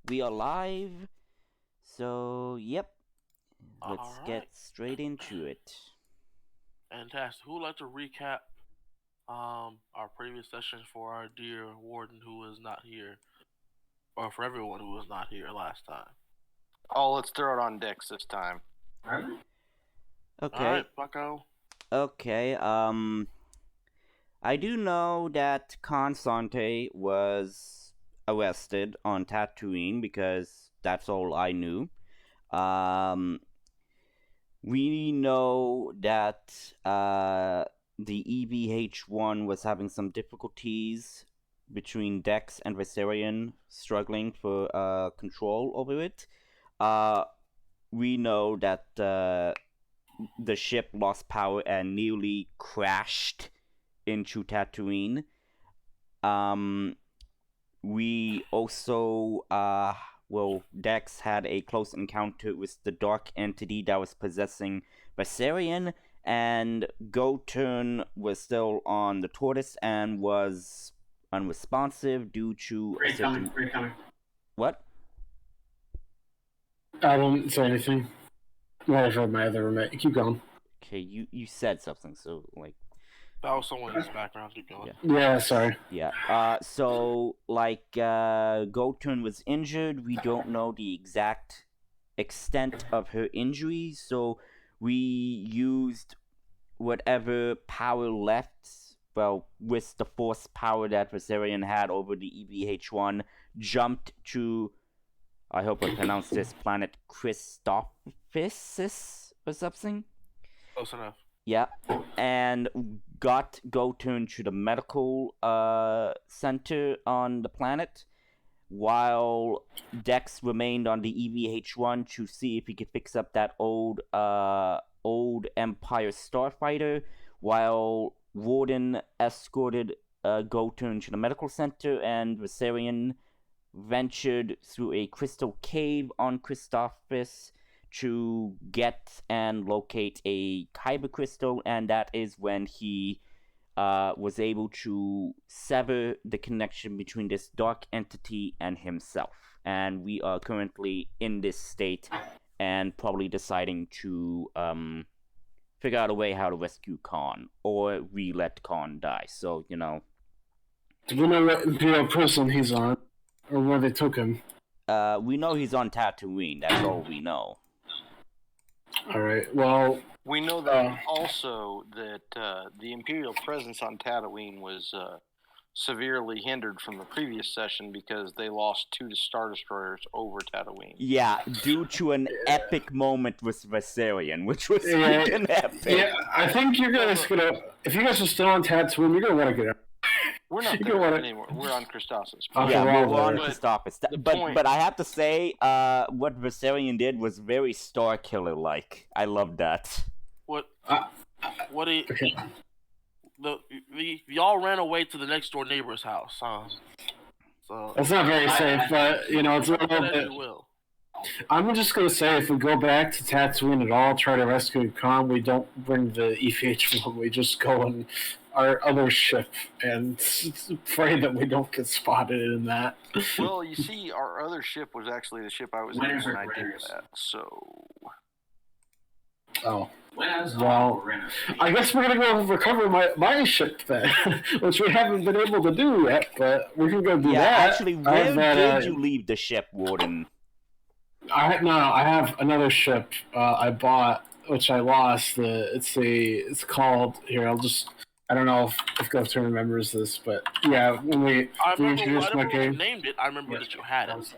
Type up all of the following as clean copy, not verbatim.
we are live. So, yep. Let's get Alright. straight into it. Fantastic. Who would like to recap our previous session for our dear warden who was not here, or for everyone who was not here last time? Oh, let's throw it on Dix this time. Okay. Alright, bucko. Okay, I do know that Con Sante was arrested on Tatooine because that's all I knew. We know that the EVH-1 was having some difficulties between Dex and Viserion, struggling for control over it. We know that the ship lost power and nearly crashed into Tatooine. We also, Dex had a close encounter with the dark entity that was possessing Viserion, and Goturn was still on the tortoise and was unresponsive due to Where you coming? What? I won't say anything. Whatever, my other roommate. Keep going. Okay, you said something, so like. That was someone in his background. Keep going. Yeah, sorry. Yeah. So Goturn was injured. We don't know the exact extent of her injuries, so we used whatever power left. Well, with the force power that Viserion had over the EVH-1, jumped to, I hope I pronounced this, planet Christophsis or something. Close enough. Yeah, and got Goturn to the medical center on the planet, while Dex remained on the EVH-1 to see if he could fix up that old Empire starfighter, while Warden escorted Goturn to the medical center, and Viserion ventured through a crystal cave on Christophsis to get and locate a kyber crystal, and that is when he was able to sever the connection between this dark entity and himself. And we are currently in this state and probably deciding to figure out a way how to rescue Khan, or we let Khan die. So, you know. Do we know what Imperial prison he's on? Or where they took him? We know he's on Tatooine, that's all we know. Alright, well... We know that also that the Imperial presence on Tatooine was severely hindered from the previous session because they lost 2 Star Destroyers over Tatooine. Yeah, due to an epic moment with Viserion, which was freaking epic. Yeah, I think you're guys gonna... If you guys are still on Tatooine, you're gonna want to get out. We're not there anymore. We're on Christophsis. Yeah, we're on Christophsis. But I have to say, what Viserion did was very Star Killer-like. I love that. Y'all ran away to the next door neighbor's house, huh? So that's not very safe, but you know, it's a little bit. I'm just gonna say, if we go back to Tatooine at all, try to rescue Khan, we don't bring the EVH-1. We just go in our other ship and pray that we don't get spotted in that. Well, you see, our other ship was actually the ship I was in when I did that, so. Oh. Well, I guess we're gonna go recover my ship then, which we haven't been able to do yet, but we can go do that. Actually, where did you leave the ship, Warden? I have another ship I bought, which I lost. It's called here. I don't know if Governor remembers this, but yeah, when we introduced my game, named it. I remember that you had it.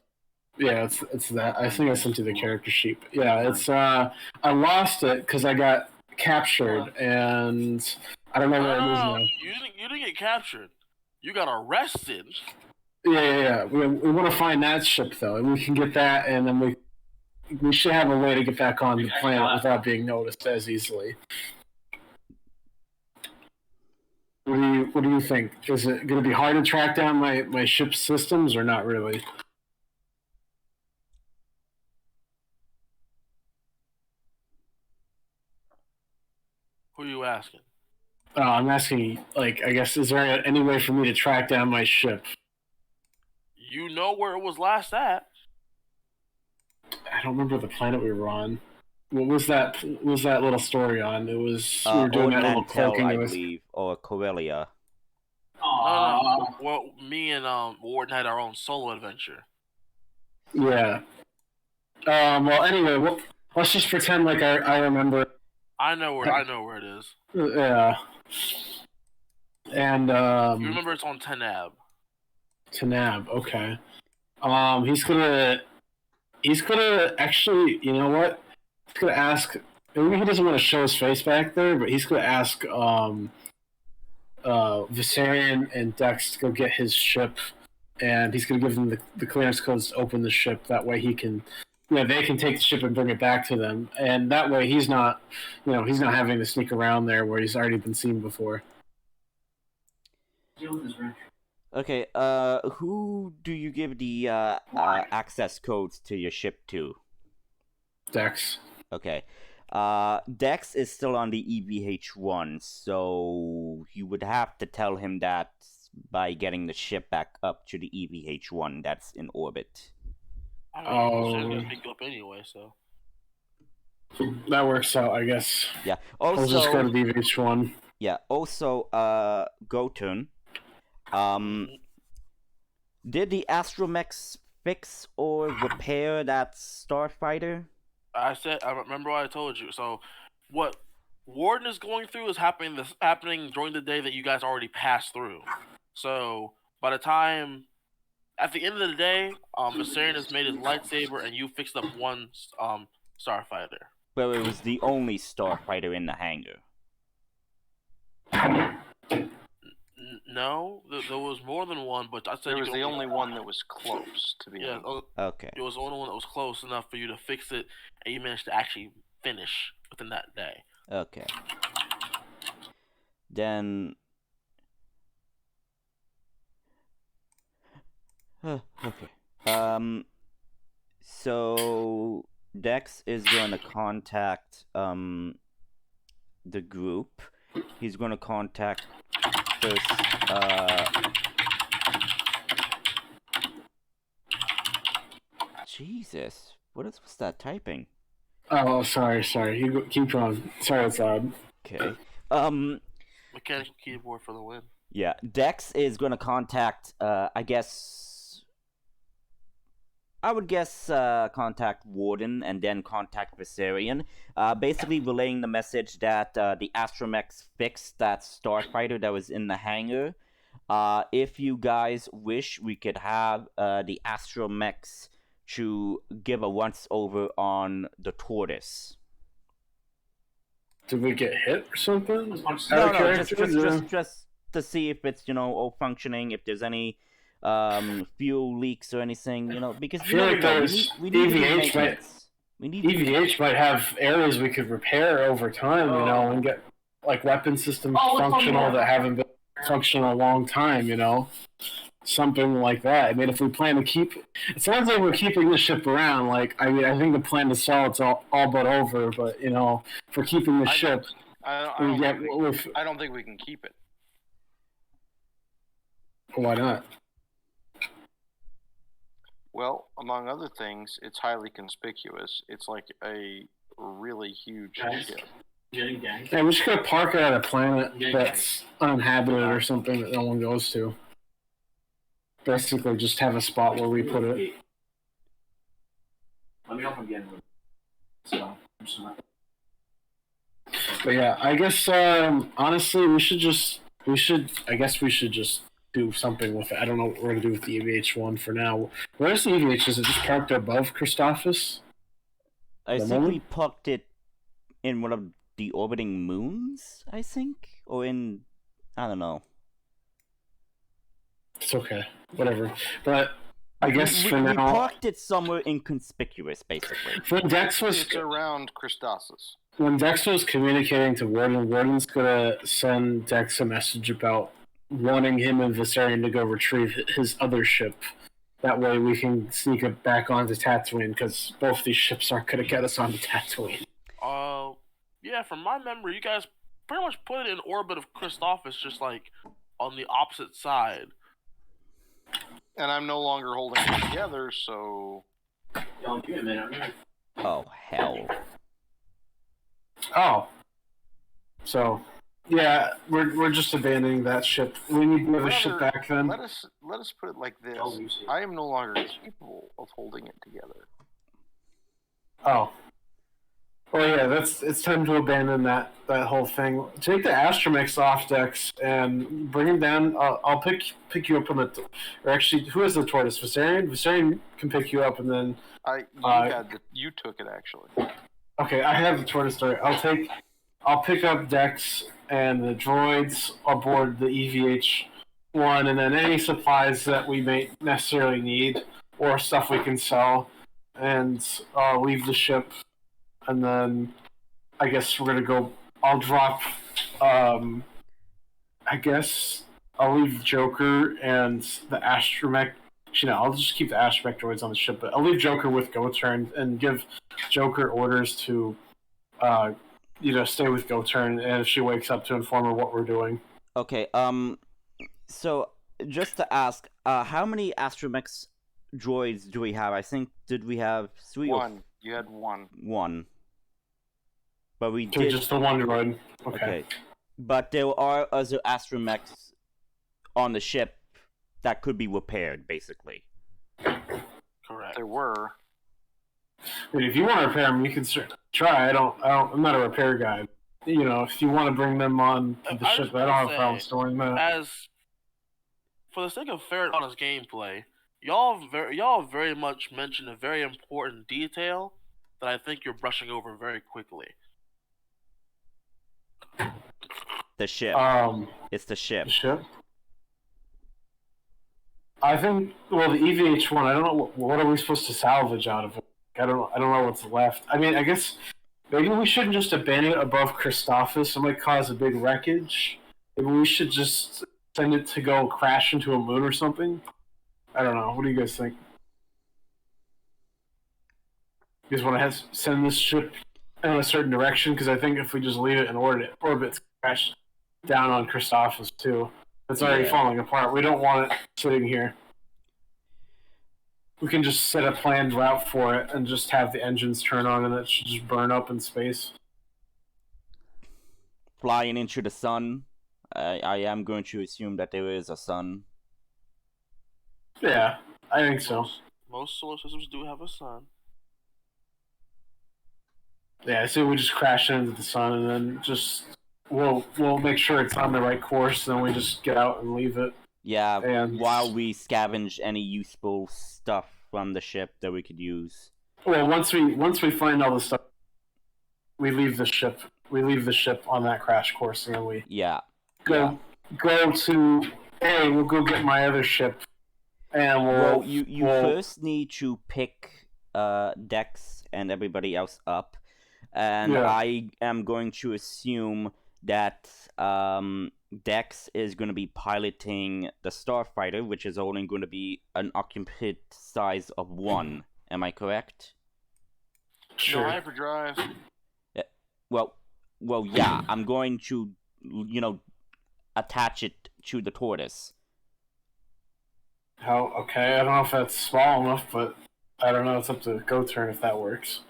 Yeah, it's that. I think I sent you the character sheet. Yeah, it's I lost it because I got captured, and I don't know where it is now. You didn't get captured. You got arrested. Yeah. We want to find that ship though, and we can get that, and then we should have a way to get back on the planet without being noticed as easily. What do you think? Is it going to be hard to track down my ship's systems, or not really? Who are you asking? I'm asking, I guess, is there any way for me to track down my ship? You know where it was last at. I don't remember the planet we were on. What was that? What was that little story on? It was we were doing that little Mantel, cloaking. I believe, or Corellia. No. Well, me and Warden had our own solo adventure. Yeah. Well, anyway, let's just pretend like I remember. I know where it is. Yeah. And You remember it's on Tanab. Tanab, okay. He's gonna actually, you know what? He's gonna ask. Maybe he doesn't want to show his face back there, but he's gonna ask Viserion and Dex to go get his ship, and he's gonna give them the clearance codes to open the ship. That way he can, they can take the ship and bring it back to them, and that way he's not having to sneak around there where he's already been seen before. Okay, who do you give the access codes to your ship to? Dex. Okay. Dex is still on the EVH-1, so you would have to tell him that by getting the ship back up to the EVH-1 that's in orbit. I mean, he's gonna pick you up anyway, so. That works out, I guess. Yeah. Also, I'll just go to the EVH-1. Yeah. Also, Gotun. Did the Astromex fix or repair that starfighter? I remember what I told you. So, what Warden is going through is happening during the day that you guys already passed through. So, by the time, at the end of the day, Viserion has made his lightsaber, and you fixed up one starfighter. But it was the only starfighter in the hangar. No, there was more than one, but I said it was the only one that was close to be. Yeah. Okay. It was the only one that was close enough for you to fix it, and you managed to actually finish within that day. Okay. Then. Okay. So Dex is going to contact the group. He's going to contact first. Jesus, what's that typing? Oh, sorry. You keep going. Sorry, it's loud. Okay. Mechanical keyboard for the win. Yeah, Dex is going to contact. I would guess contact Warden and then contact Viserion. Basically relaying the message that the Astromex fixed that starfighter that was in the hangar. If you guys wish, we could have the Astromex to give a once-over on the tortoise. Did we get hit or something? No, just to see if it's, all functioning, if there's any fuel leaks or anything, because I feel like we need EVH might have areas we could repair over time, and get like weapon systems functional that haven't been functional a long time, something like that. I mean, if we plan to keep, it sounds like we're keeping the ship around. Like, I mean, I think the plan to sell it's all but over. But for keeping the ship, I don't think we can keep it. Why not? Well, among other things, it's highly conspicuous. It's like a really huge ship. Yeah, we just gotta park it at a planet that's uninhabited or something that no one goes to. Basically, just have a spot where we put it. Let me open again. So, but yeah, I guess honestly, we should just do something with it. I don't know what we're gonna do with the EVH-1 for now. Where's the EVH? Is it just parked above Christophus? I think we parked it in one of the orbiting moons, I think, or in, I don't know. It's okay, whatever. But I guess we now, parked it somewhere inconspicuous, basically. When Dex was it's around Christophus. When Dex was communicating to Warden's gonna send Dex a message about wanting him and Viserion to go retrieve his other ship. That way we can sneak it back onto Tatooine, because both these ships aren't going to get us onto Tatooine. Yeah, from my memory, you guys pretty much put it in orbit of Christophus, just like on the opposite side. And I'm no longer holding it together, so... Yo, give me a minute. I'm gonna... Oh, hell. Oh. So, yeah, we're just abandoning that ship. We need the other ship back then. Let us put it like this. Oh, you see. I am no longer capable of holding it together. Oh. Well, yeah, it's time to abandon that whole thing. Take the astromechs off decks and bring them down. I'll pick you up on the... Or actually, who has the tortoise? Viserion? Viserion can pick you up and then... You took it, actually. Okay, I have the tortoise story. I'll pick up Dex and the droids aboard the EVH-1, and then any supplies that we may necessarily need, or stuff we can sell, and leave the ship. And then I guess we're gonna go. I'll drop. I guess I'll leave Joker and the astromech. Actually, no, I'll just keep the astromech droids on the ship, but I'll leave Joker with Go-Turn and give Joker orders to, stay with Go-Turn, and if she wakes up, to inform her what we're doing. Okay. So just to ask, how many astromechs droids do we have? I think did we have 3 One. You had one. One. But we So did just the one droid. Okay. But there are other astromechs on the ship that could be repaired, basically. Correct. There were. I mean, if you want to repair them, you can try. I'm not a repair guy. If you want to bring them on to the ship, I don't have a problem storing that. As for the sake of fair and honest gameplay, y'all very much mentioned a very important detail that I think you're brushing over very quickly. The ship. It's the ship. The ship? I think, well, the EVH-1, I don't know, what are we supposed to salvage out of it? I don't know what's left. I mean, I guess maybe we shouldn't just abandon it above Christophus. It might cause a big wreckage. Maybe we should just send it to go crash into a moon or something. I don't know. What do you guys think? You guys want to send this ship in a certain direction? Because I think if we just leave it in orbit, it's crash down on Christophus too. It's already falling apart. We don't want it sitting here. We can just set a planned route for it and just have the engines turn on, and it should just burn up in space. Flying into the sun. I am going to assume that there is a sun. Yeah, I think so. Most solar systems do have a sun. Yeah, so we just crash into the sun, and then just we'll make sure it's on the right course, and then we just get out and leave it. Yeah, and while we scavenge any useful stuff from the ship that we could use. Well, once we find all the stuff, we leave the ship. We leave the ship on that crash course, and then we go to. Hey, we'll go get my other ship, and Well, you first need to pick Dex and everybody else up, and I am going to assume that Dex is going to be piloting the Starfighter, which is only going to be an occupant size of 1. Am I correct? Sure. No hyperdrive. Well, yeah. I'm going to, attach it to the tortoise. Okay, I don't know if that's small enough, but I don't know. It's up to Go-Turn if that works.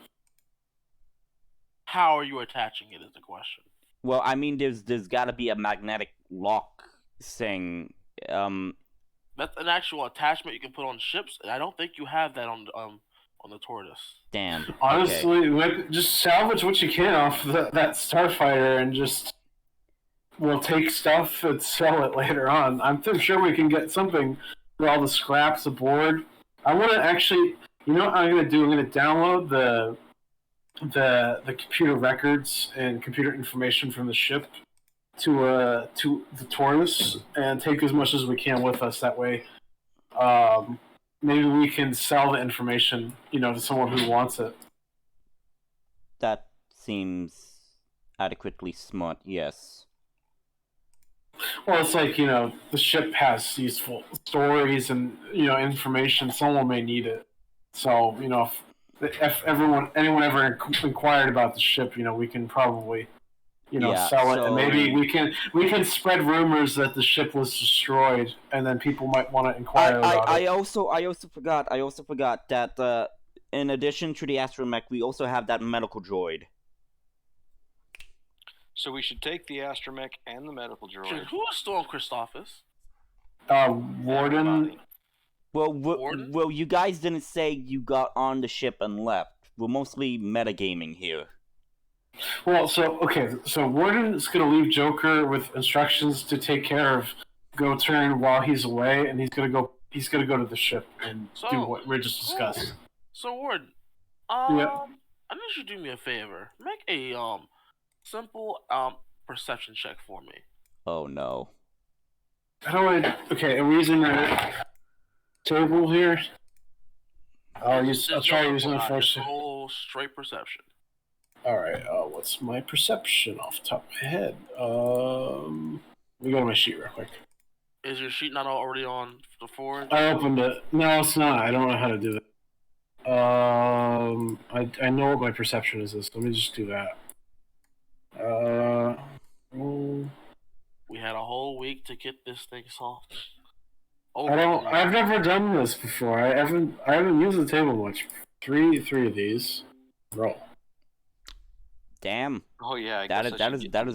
How are you attaching it is the question. Well, I mean, there's got to be a magnetic lock thing. That's an actual attachment you can put on ships, and I don't think you have that on the tortoise. Damn. Honestly, just salvage what you can off that Starfighter, and just we'll take stuff and sell it later on. I'm pretty sure we can get something for all the scraps aboard. I want to actually, what I'm gonna do? I'm gonna download the computer records and computer information from the ship to the tortoise, and take as much as we can with us. That way, maybe we can sell the information, to someone who wants it. That seems adequately smart. Yes. Well, it's like, the ship has useful stories and information. Someone may need it. So, if anyone ever inquired about the ship, we can probably, sell it, and maybe we can spread rumors that the ship was destroyed, and then people might want to inquire about it. I also forgot that in addition to the astromech, we also have that medical droid. So we should take the astromech and the medical droid. Who is still on Christophus? Warden. Well, you guys didn't say you got on the ship and left. We're mostly metagaming here. Well, so Warden is going to leave Joker with instructions to take care of Go-Turn while he's away, and he's going to go to the ship and do what we just discussed. So Warden, yeah. I need you to do me a favor. Make a simple perception check for me. Oh no. How do I? Okay, are we using the table here? I'll try using the first. Roll straight perception. All right. What's my perception off the top of my head? Let me go to my sheet real quick. Is your sheet not already on the forge? I opened it. No, it's not. I don't know how to do that. I know what my perception is. Let me just do that. We had a whole week to get this thing solved. I've never done this before. I haven't used the table much. Three of these. Roll. Damn. Oh yeah, that is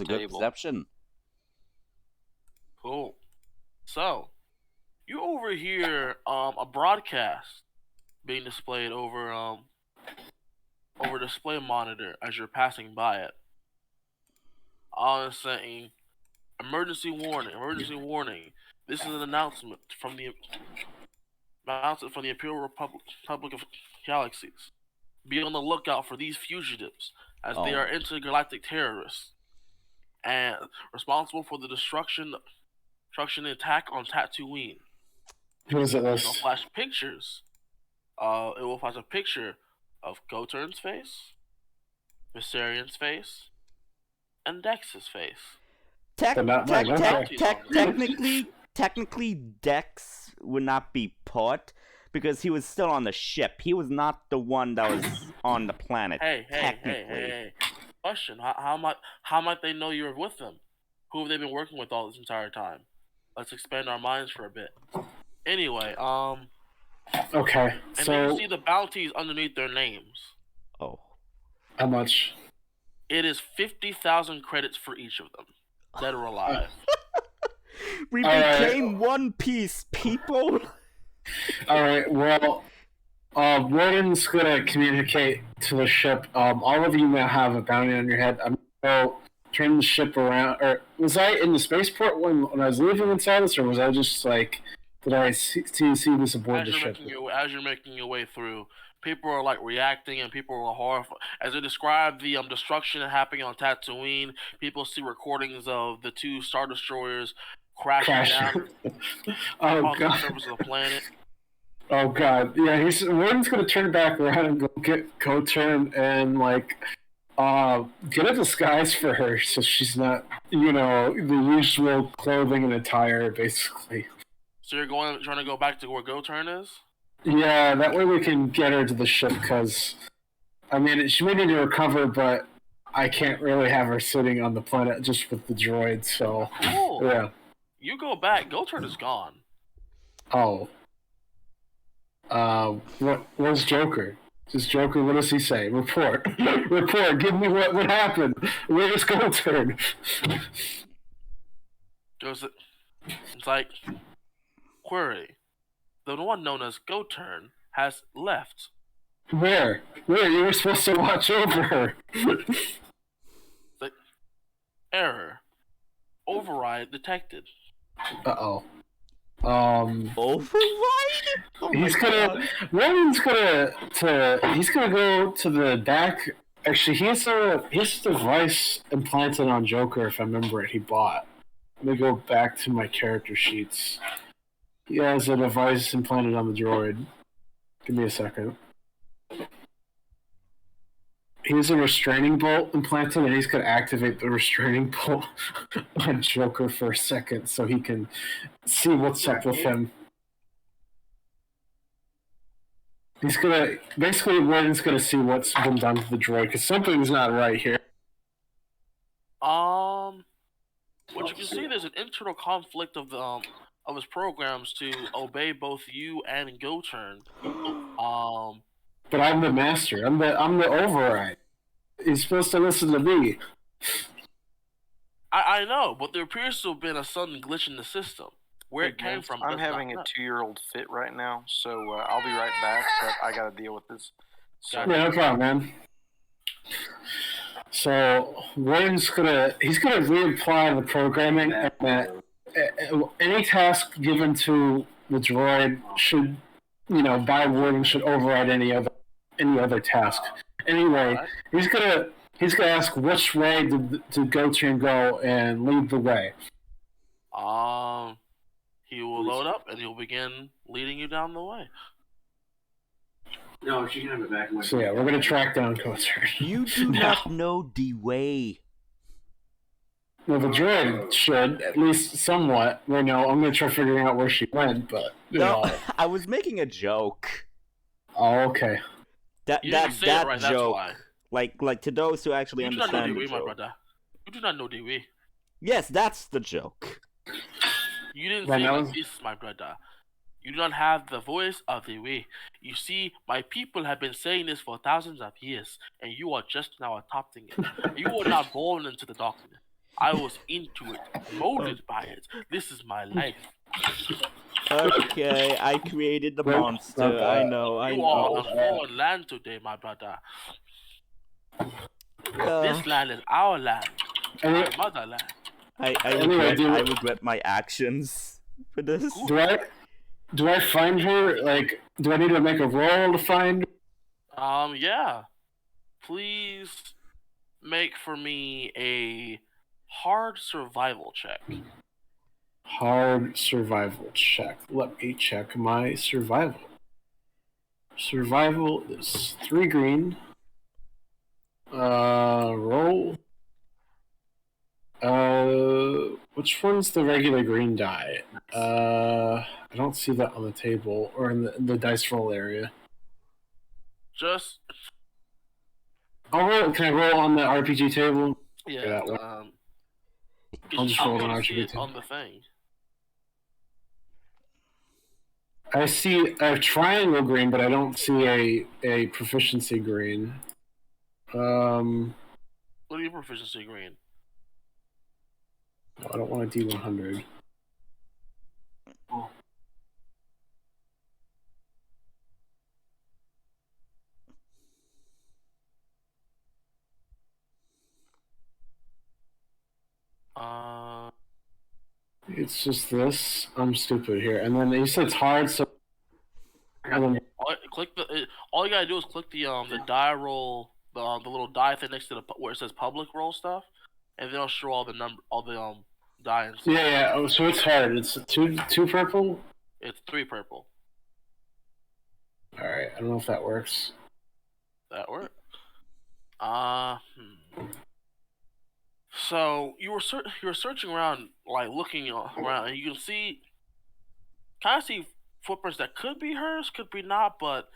a good perception. Cool. So, you overhear a broadcast being displayed over display monitor as you're passing by it. Saying, emergency warning. This is an announcement from the Imperial Republic of Galaxies. Be on the lookout for these fugitives, as they are intergalactic terrorists and responsible for the destruction and attack on Tatooine. What is it? It will flash pictures. It will flash a picture of Go-Turn's face, Viserian's face, and Dex's face. Technically, Dex would not be put because he was still on the ship. He was not the one that was on the planet. Hey. Question: How might they know you're with them? Who have they been working with all this entire time? Let's expand our minds for a bit. Anyway, Okay. And then you see the bounties underneath their names. Oh. How much? It is 50,000 credits for each of them, dead or alive. We became One Piece, people. All right. Well, Warden's gonna communicate to the ship. All of you now have a bounty on your head. I'm gonna turn the ship around. Or was I in the spaceport when I was leaving inside this, or was I just like? Did I see this aboard the ship? As you're making your way through, people are like reacting and people are horrified. As they describe the destruction happening on Tatooine, people see recordings of the two Star Destroyers crashing down on the surface of the planet. Oh god, yeah, Warden's gonna turn back around and go get Go-Turn and get a disguise for her so she's not, the usual clothing and attire, basically. So you're trying to go back to where Go-Turn is? Yeah, that way we can get her to the ship, because, she may need to recover, but I can't really have her sitting on the planet just with the droid, so... Cool. Yeah. You go back, Go-Turn is gone. Oh. Where's Joker? Just Joker, what does he say? Report. Report, give me what happened. Where's Go-Turn? It's like... Query. The one known as Go-Turn has left. Where? You were supposed to watch over her. Error. Override detected. Uh-oh. Override? He's gonna go to the back. Actually, he has a device implanted on Joker, if I remember it, he bought. Let me go back to my character sheets. He has a device implanted on the droid. Give me a second. He has a restraining bolt implanted, and he's going to activate the restraining bolt on Joker for a second so he can see what's up with him. He's going to... Basically, Warden's going to see what's been done to the droid, because something's not right here. What you can see, there's an internal conflict of his programs to obey both you and Go-Turn. But but I'm the master. I'm the override. He's supposed to listen to me. I know, but there appears to have been a sudden glitch in the system. Where it came Vince, from, I'm does not having a know. 2-year-old fit right now, so I'll be right back. But I got to deal with this. So, Gotcha. Yeah, no problem, man. So Warren's gonna reapply the programming, and that any task given to the droid should, by Warden should override any other task. Anyway, Alright. he's gonna ask which way to GXwayne go and lead the way. He will load up and he'll begin leading you down the way. No, she can have it back. So yeah, we're gonna track down Coaster. You do not know the way. Well, the droid should, at least somewhat. I'm gonna try figuring out where she went, but No, I was making a joke. Oh, okay. You didn't say it right, that's joke, why. like to those who actually You do not understand know the DW, my joke. brother. You do not know DW. Yes, that's the joke. You didn't Right say now- like this, my brother. You do not have the voice of the way. You see, my people have been saying this for thousands of years, and you are just now adopting it. You were not born into the darkness. I was into it, molded by it. This is my life. Okay, I created the Well, monster. not I bad. know. You are on a foreign land today, my brother. This land is our land, Any- our motherland. Anyway, I regret my actions for this. Do I find her? Like, do I need to make a roll to find her? Yeah. Please make for me a hard survival check. Hard survival check. Let me check my survival. Survival is 3 green. Roll. Which one's the regular green die? I don't see that on the table or in the dice roll area. Just I'll roll. Can I roll on the RPG table? yeah. that one. I'll just I'm roll an gonna see RPG it table. on the thing. I see a triangle green, but I don't see a proficiency green. What are your proficiency green? I don't want a D100. It's just this. I'm stupid here. And then you said it's hard, so. And then, All you gotta do is click the die roll, the little die thing next to where it says public roll stuff, and then it'll show all the die and stuff. yeah. Oh, so it's hard. It's two purple. It's 3 purple. All right. I don't know if that works. That worked. So you were searching around, like looking around, and you can see, kind of see footprints that could be hers, could be not, but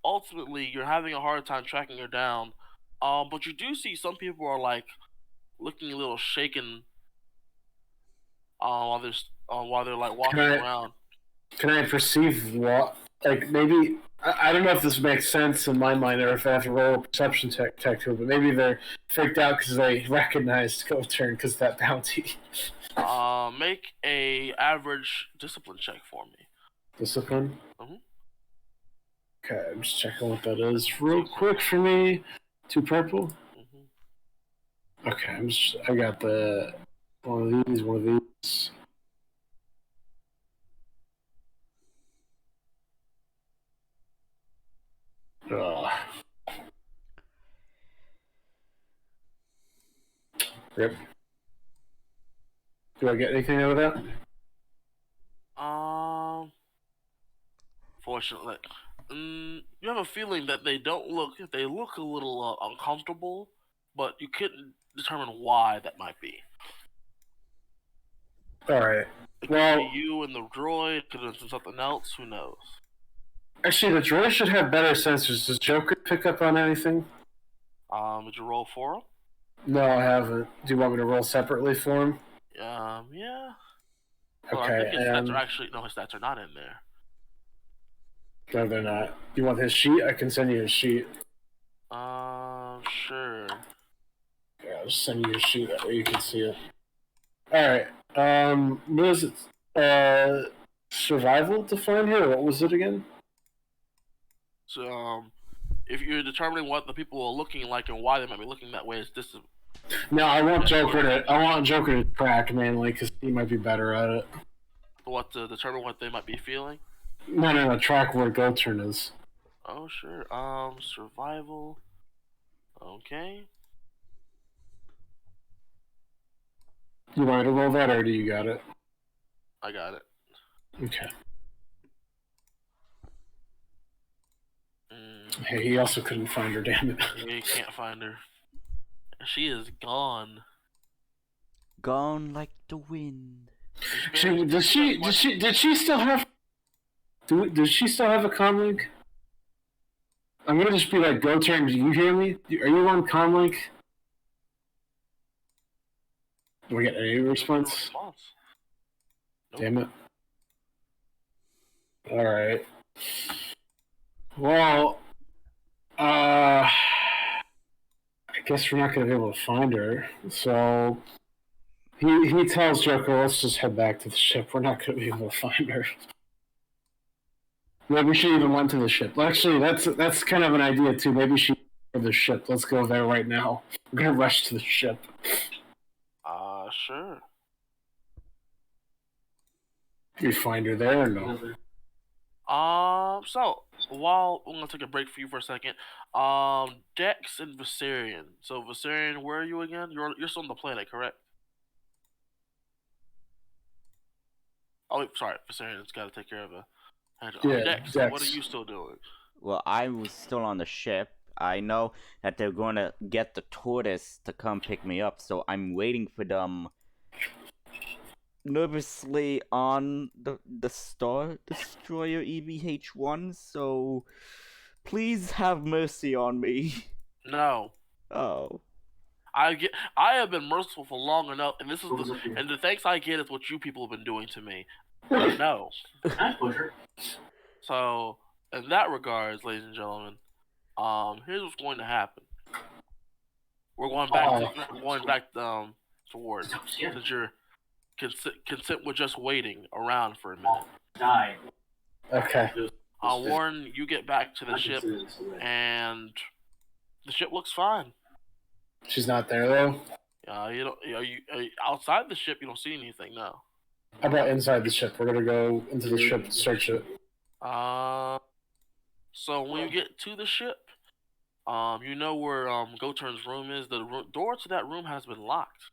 ultimately you're having a hard time tracking her down. But you do see some people are like looking a little shaken, while they're like walking around. Can I perceive what? Like maybe I don't know if this makes sense in my mind or if I have to roll a perception check to it, but maybe they're freaked out because they recognized Go-Turn because of that bounty. Make a average discipline check for me. Discipline? Mhm. Okay, I'm just checking what that is real quick for me. 2 purple? Mm-hmm. Okay, I got the one of these. Ugh. Rip. Do I get anything out of that? Fortunately, you have a feeling that they look a little uncomfortable, but you couldn't determine why that might be. Alright. It could Well, be you and the droid, it could have been something else, who knows? actually, the droid should have better sensors. Does Joker pick up on anything? Did you roll for him? No, I haven't. Do you want me to roll separately for him? Yeah. Well, Okay, I think his stats are actually his stats are not in there. No, they're not. You want his sheet? I can send you his sheet. Sure. Yeah, I'll just send you his sheet. That way you can see it. Alright. What is it? Survival to find her? What was it again? So, if you're determining what the people are looking like and why they might be looking that way, it's this. No, I want Joker to track mainly because he might be better at it. What to determine what they might be feeling? No. Track where Go Turn is. Oh, sure. Survival. Okay. You want me to roll that, or do you got it? I got it. Okay. Hey, he also couldn't find her. Damn it. Yeah, you can't find her. She is gone. Gone like the wind. Did she still have? Does she still have a comlink? I'm gonna just be like, Go Turn. Do you hear me? Are you on comlink? Do we get any response? Nope. Damn it. Alright. Well, I guess we're not going to be able to find her. So he tells Joker, let's just head back to the ship. We're not going to be able to find her. Maybe we should even went to the ship. Actually, that's kind of an idea too. Maybe she go to the ship. Let's go there right now. We're going to rush to the ship. Sure. You find her there or no? So while I'm gonna take a break for you for a second, Dex and Viserion. So Viserion, where are you again? You're still on the planet, correct? Oh, wait, sorry, Viserion's got to take care of a. Yeah, Dex, Dex. what are you still doing? Well, I was still on the ship. I know that they're going to get the tortoise to come pick me up, so I'm waiting for them nervously on the Star Destroyer EVH-1, so please have mercy on me. No. Oh. I have been merciful for long enough, and this is the thanks I get is what you people have been doing to me. But no. So, in that regards, ladies and gentlemen, here's what's going to happen. We're going back to Ward, since your consent was just waiting around for a minute. Die. Okay. Warren, you get back to the ship, and the ship looks fine. She's not there though. You don't. Are you outside the ship? You don't see anything, no. How about inside the ship? We're gonna go into the ship and search it. So when you get to the ship, you know where Goturn's room is. The door to that room has been locked.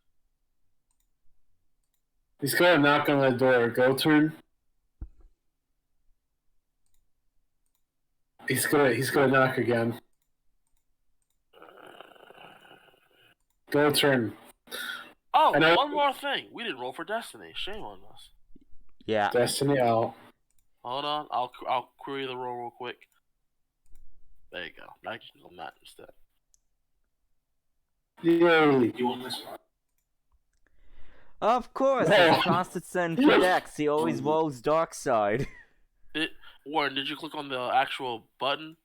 He's gonna knock on the door. Goturn. He's gonna knock again. Goturn. Oh, one more thing. We didn't roll for Destiny. Shame on us. Yeah. Destiny out. Hold on. I'll query the roll real quick. There you go. I can click on that instead. Yay. You want this one? Of course, it's constant send for Dex. He always rolls dark side. Warren, did you click on the actual button?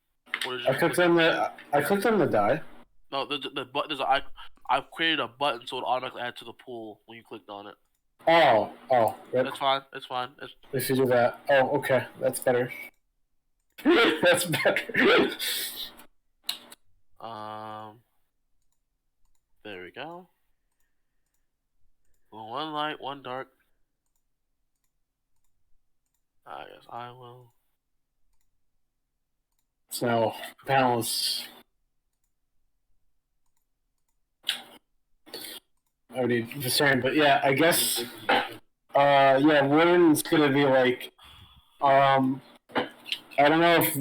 Or did you I clicked on the die. No, the button is I've created a button so it automatically adds to the pool when you clicked on it. Oh. Yep. That's fine. It's fine. If you do that. Oh, okay. That's better. That's better. There we go. Well, one light, one dark. I guess I will. It's now balance. I already discerned, but yeah, I guess. Yeah, Warren's gonna be like, I don't know if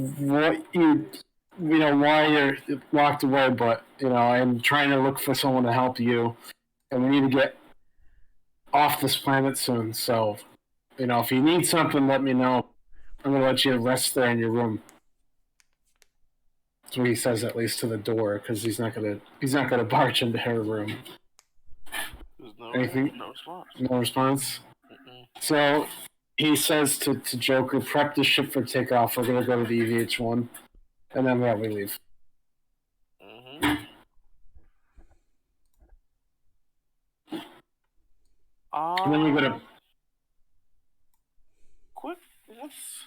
why you're locked away, but I'm trying to look for someone to help you, and we need to get off this planet soon. So, if you need something, let me know. I'm gonna let you rest there in your room. That's what he says, at least to the door, because he's not gonna barge into her room. There's no Anything? No response. No response. Mm-mm. So, he says to Joker, prep the ship for takeoff. We're gonna go to the EVH-1, and then we leave. Mm-hmm. And then we go to. Quick, let's.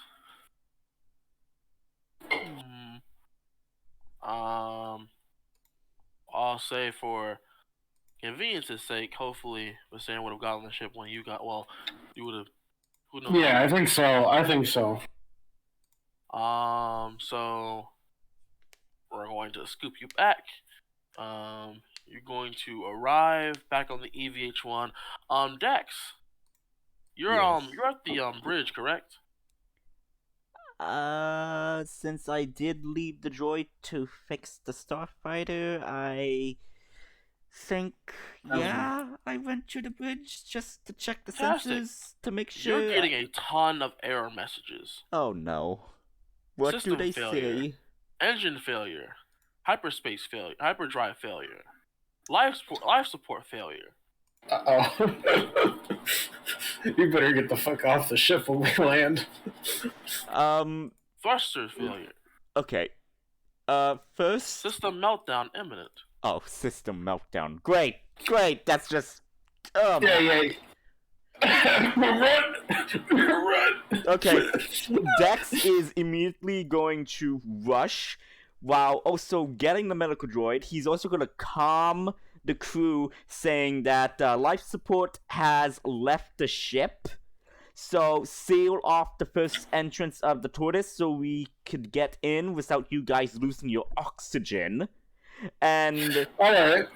I'll say for convenience's sake, hopefully, Viserion would have gotten the ship when you got. Well, you would have. Who knows? Yeah, I think so. So we're going to scoop you back. You're going to arrive back on the EVH-1. Dex, you're Yes. you're at the bridge, correct? Since I did leave the droid to fix the starfighter, I think, yeah, I went to the bridge just to check the Fantastic. sensors to make sure. You're getting a ton of error messages. Oh no. What System do they failure. say? Engine failure, hyperspace failure, hyperdrive failure, life support failure. Uh-oh. You better get the fuck off the ship when we land. Thruster failure. Okay. First. System meltdown imminent. Oh, system meltdown. Great. That's just. Yeah. Run! Okay. Dex is immediately going to rush while also getting the medical droid. He's also going to calm the crew, saying that life support has left the ship. So seal off the first entrance of the tortoise so we could get in without you guys losing your oxygen. And all right.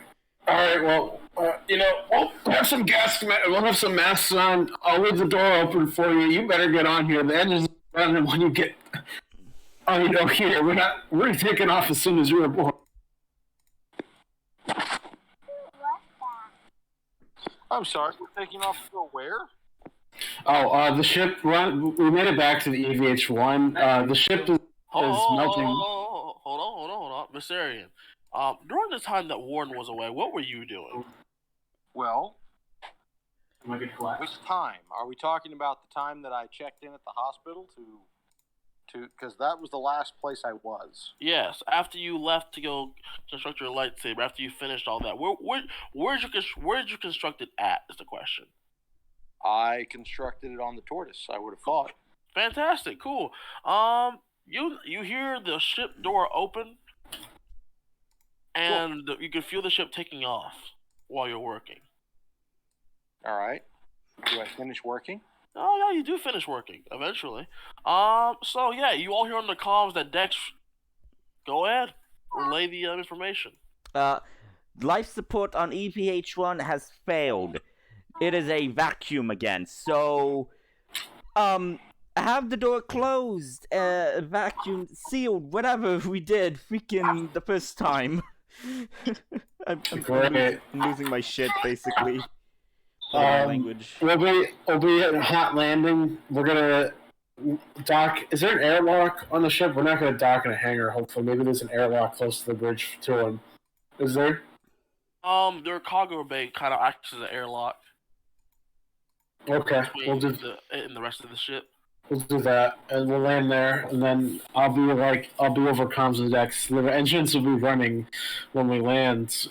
Well, we'll have some gas. We'll have some masks on. I'll leave the door open for you. You better get on here. The engine's running when you get. Oh, you don't hear. We're taking off as soon as you're aboard. I'm sorry, we're taking off to go where? Oh, the ship. We made it back to the EVH-1. The ship is melting. Hold on, Viserion. During the time that Warren was away, what were you doing? Well, Am I good for which time? Are we talking about the time that I checked in at the hospital because that was the last place I was. Yes, after you left to go construct your lightsaber, after you finished all that, where'd you construct it at? Is the question. I constructed it on the tortoise. I would have thought. Fantastic, cool. You hear the ship door open, and cool. You can feel the ship taking off while you're working. All right. Do I finish working? Oh yeah, you do finish working eventually. So yeah, you all hear on the comms that Dex. Go ahead, relay the information. Life support on EVH-1 has failed. It is a vacuum again. So, have the door closed, vacuum sealed, whatever we did, freaking the first time. I'm losing my shit basically. Language. We'll be at a hot landing. We're gonna dock. Is there an airlock on the ship? We're not gonna dock in a hangar. Hopefully, maybe there's an airlock close to the bridge to him. Is there? Their cargo bay kind of acts as an airlock. Okay, we'll do in the rest of the ship. We'll do that, and we'll land there, and then I'll be over comms with Dex. The engines will be running when we land.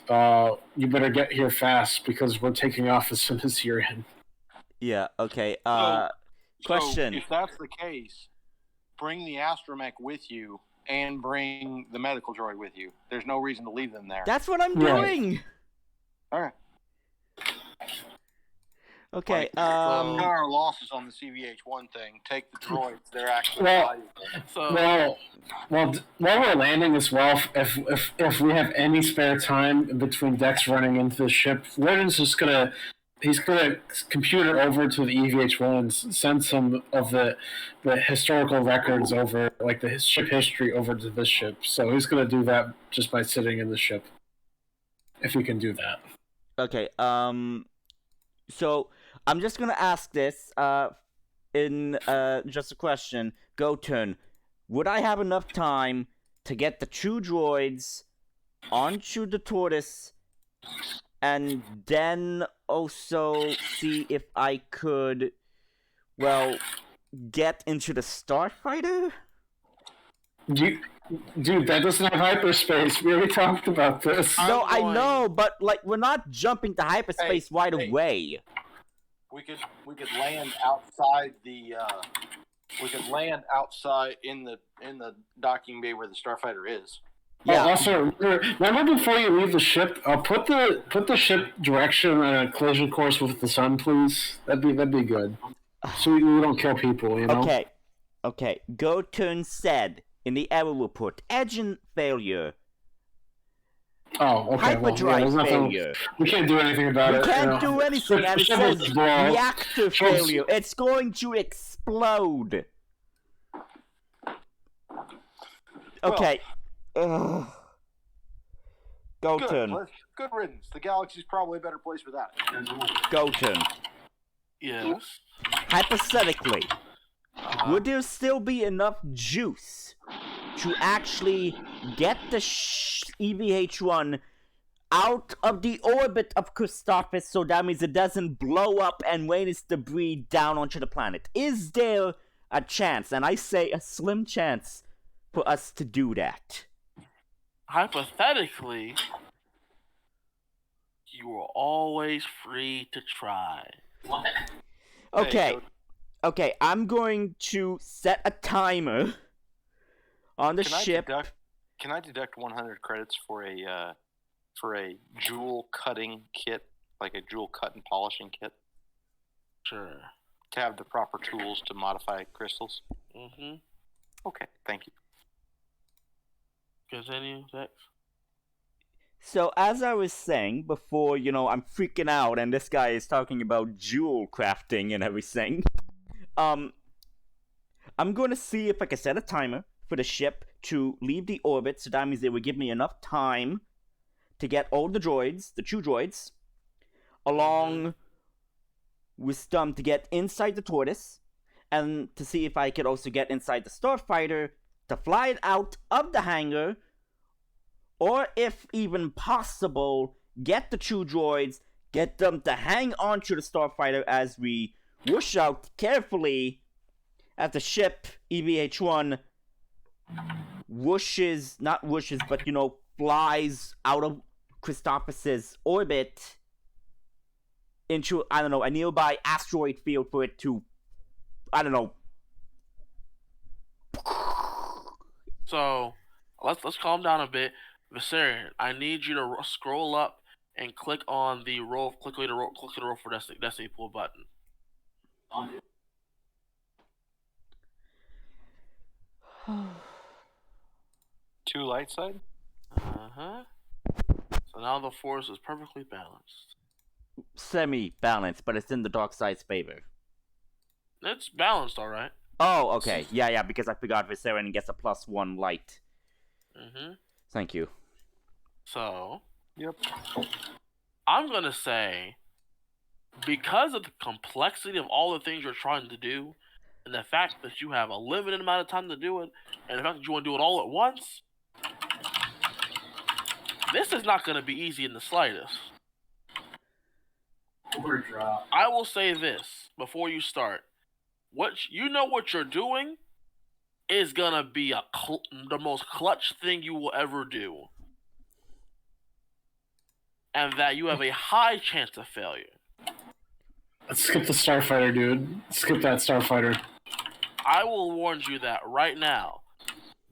You better get here fast because we're taking off as soon as you're in. Yeah. Okay. Question. So if that's the case, bring the astromech with you and bring the medical droid with you. There's no reason to leave them there. That's what I'm doing. All right. Okay. Our losses on the CVH-1 thing. Take the droids; they're actually valuable. So, while we're landing as well, if we have any spare time between Dex running into the ship, Warden's just gonna computer over to the EVH-1 and send some of the historical records over, like the ship history, over to this ship. So he's gonna do that just by sitting in the ship, if we can do that. Okay. So I'm just gonna ask this in just a question. Go turn. Would I have enough time to get the two droids onto the tortoise and then also see if I could well, get into the starfighter? Dude, that doesn't have hyperspace. We already talked about this. No, I going- know, but like we're not jumping to hyperspace right away. We could land outside the. We could land outside in the docking bay where the starfighter is. Yeah. Oh, also, remember before you leave the ship, put the ship direction on a collision course with the sun, please. That'd be good. So we don't kill people, you know. Okay. Go turn said in the error report. Engine failure. Oh, okay. Hyperdrive failure. We can't do anything about it. We can't do anything, and it says reactor failure. It's going to explode. Okay. Go turn. Good riddance. The galaxy's probably a better place without it. Go turn. Yes. Hypothetically, would there still be enough juice to actually get the EVH-1 out of the orbit of Christophsis, so that means it doesn't blow up and rain its debris down onto the planet? Is there a chance, and I say a slim chance, for us to do that? Hypothetically, you are always free to try. What? Okay, I'm going to set a timer on the ship. Can I deduct 100 credits for a jewel cutting kit, like a jewel cut and polishing kit, Sure. to have the proper tools to modify crystals? Mm-hmm. Okay, thank you. Continue, Dex. So, as I was saying before, I'm freaking out and this guy is talking about jewel crafting and everything. I'm going to see if I can set a timer for the ship to leave the orbit, so that means they would give me enough time to get all the droids, the two droids, along with them to get inside the tortoise, and to see if I could also get inside the starfighter to fly it out of the hangar, or if even possible, get the two droids, get them to hang on to the starfighter as we whoosh out carefully as the ship, EVH-1, flies out of Christophsis' orbit into, a nearby asteroid field for it to, So, let's calm down a bit. Viserion, I need you to scroll up and click on the roll. Click to the roll for Destiny Pool button. Two light side? Uh-huh. So now the force is perfectly balanced. Semi-balanced, but it's in the dark side's favor. It's balanced, alright. Oh, okay. Yeah, because I forgot Viserion gets a +1 light. Mm-hmm. Thank you. So, Yep. I'm gonna say, because of the complexity of all the things you're trying to do, and the fact that you have a limited amount of time to do it, and the fact that you want to do it all at once, this is not gonna be easy in the slightest. Overdrop. I will say this before you start: what you're doing is gonna be the most clutch thing you will ever do, and that you have a high chance of failure. Let's skip the starfighter, dude. Skip that starfighter. I will warn you that right now,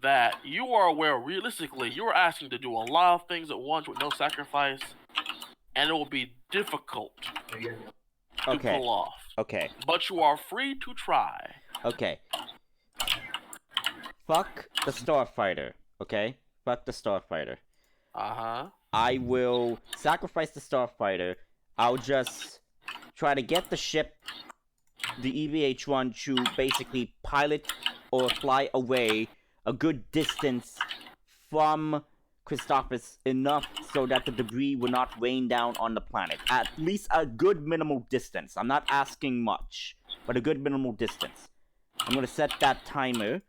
that you are aware realistically you are asking to do a lot of things at once with no sacrifice, and it will be difficult to pull off. Okay. But you are free to try. Okay. Fuck the starfighter. Okay? Fuck the starfighter. Uh-huh. I will sacrifice the starfighter. I'll just try to get the ship, the EVH-1, to basically pilot or fly away a good distance from Christophsis, enough so that the debris will not rain down on the planet. At least a good minimal distance. I'm not asking much, but a good minimal distance. I'm going to set that timer,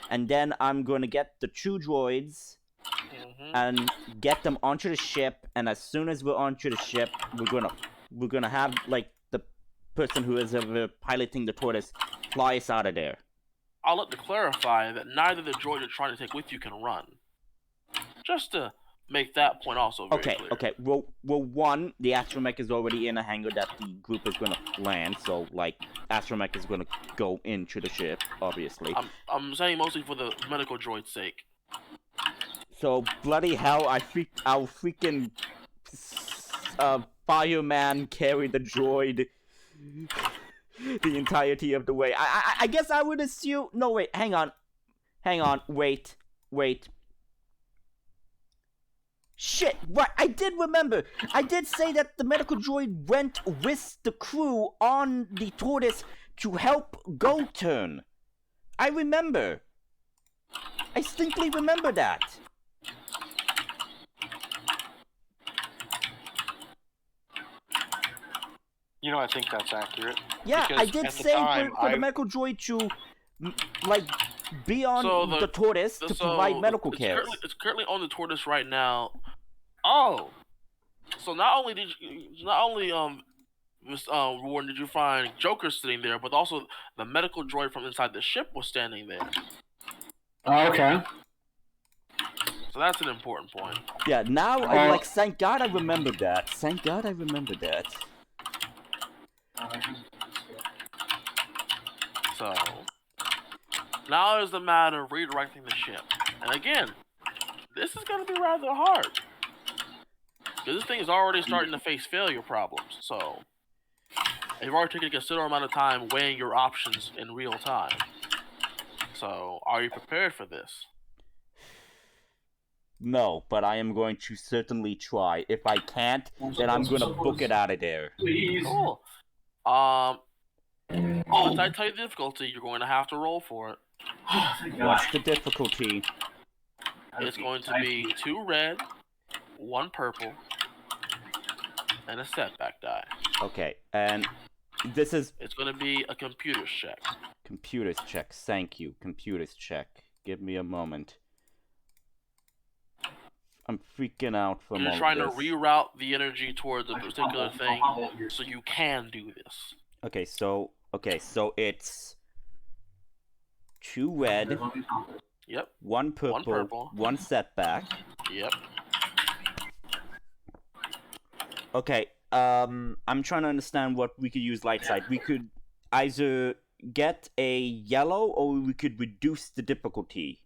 and then I'm going to get the two droids and get them onto the ship, and as soon as we're onto the ship, we're gonna have, like, the person who is piloting the tortoise fly us out of there. I'll let to clarify that neither the droid you're trying to take with you can run. Just to make that point also very clear. Okay. Well, one, the astromech is already in a hangar that the group is gonna land, so like astromech is gonna go into the ship, obviously. I'm saying mostly for the medical droid's sake. So bloody hell, I'll freaking fireman carry the droid the entirety of the way. I guess I would assume. No, wait, hang on, wait. Shit, right, I did remember. I did say that the medical droid went with the crew on the tortoise to help Go-Turn. I remember. I distinctly remember that. You know, I think that's accurate. Yeah, Because I did at the say time, for the medical droid to, like, be on the tortoise to provide medical care. It's currently on the tortoise right now. Oh, so not only Warren, did you find Joker sitting there, but also the medical droid from inside the ship was standing there. Oh, okay. So that's an important point. Yeah, now I'm like, thank God I remembered that. Thank God I remembered that. So now is the matter of redirecting the ship. And again, this is going to be rather hard. Because this thing is already starting to face failure problems. So you've already taken a considerable amount of time weighing your options in real time. So are you prepared for this? No, but I am going to certainly try. If I can't, then I'm going to book it out of there. Cool. Once I tell you the difficulty, you're going to have to roll for it. What's the difficulty? It's going to be 2 red, 1 purple, and a setback die. Okay, and this is... It's going to be a computer's check. Computers check, thank you. Computers check. Give me a moment. I'm freaking out from all You're this. trying to reroute the energy towards a particular thing so you can do this. Okay, so it's 2 red, Yep. 1 purple, 1 setback. Yep. Okay, I'm trying to understand what we could use light side. We could either get a yellow or we could reduce the difficulty.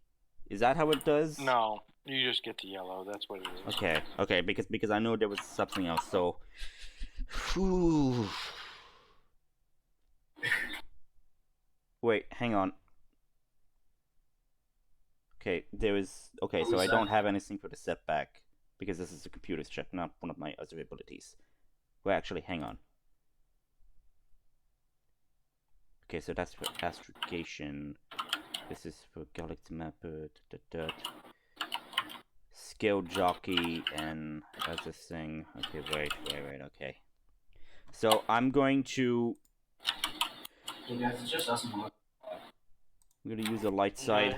Is that how it does? No, you just get the yellow. That's what it is. Okay, because I know there was something else. So, whew. Wait, hang on. Okay, so I don't have anything for the setback because this is a computer's check, not one of my other abilities. Well, actually, hang on. Okay, so that's for astrogation. This is for Galaxy Mapper. Skill jockey and that's this thing. Okay, wait. Okay. So I'm going to. Hey guys, it's just us and one. I'm gonna use the light side.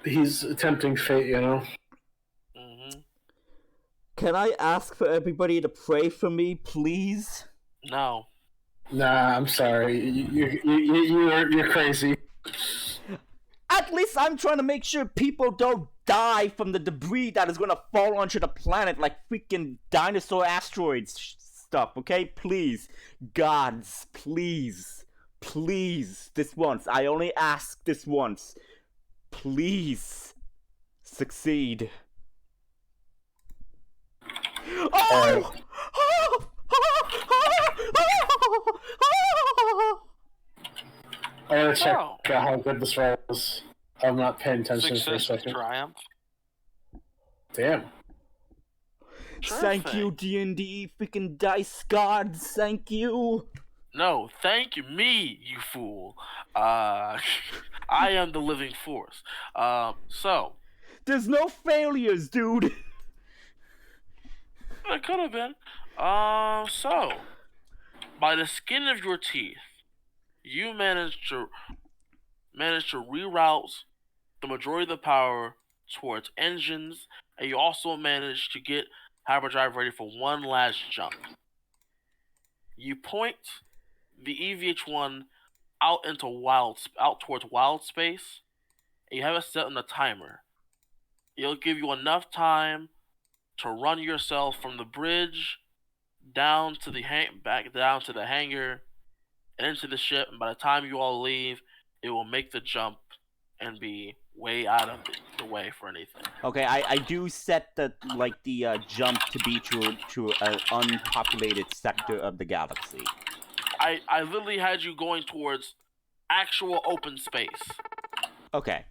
He's attempting fate, you know. Mm-hmm. Can I ask for everybody to pray for me, please? No. Nah, I'm sorry. You're crazy. At least I'm trying to make sure people don't die from the debris that is gonna fall onto the planet like freaking dinosaur asteroids stuff, okay? Please. Gods, please. Please. This once. I only ask this once. Please. Succeed. Oh! I gotta check out how good this was. I'm not paying attention for a second. Triumph. Damn. Thank you, D&D freaking dice gods. Thank you. No, thank you, me, you fool. I am the living force. So. There's no failures, dude. It could have been. So. By the skin of your teeth, you managed to reroute the majority of the power towards engines, and you also managed to get hyperdrive ready for one last jump. you point the EVH-1 out towards wild space, and you have it set on a timer. It'll give you enough time to run yourself from the bridge down to the back down to the hangar and into the ship. And by the time you all leave, it will make the jump and be way out of the way for anything. Okay, I do set the jump to be to an unpopulated sector of the galaxy. I literally had you going towards actual open space. Okay.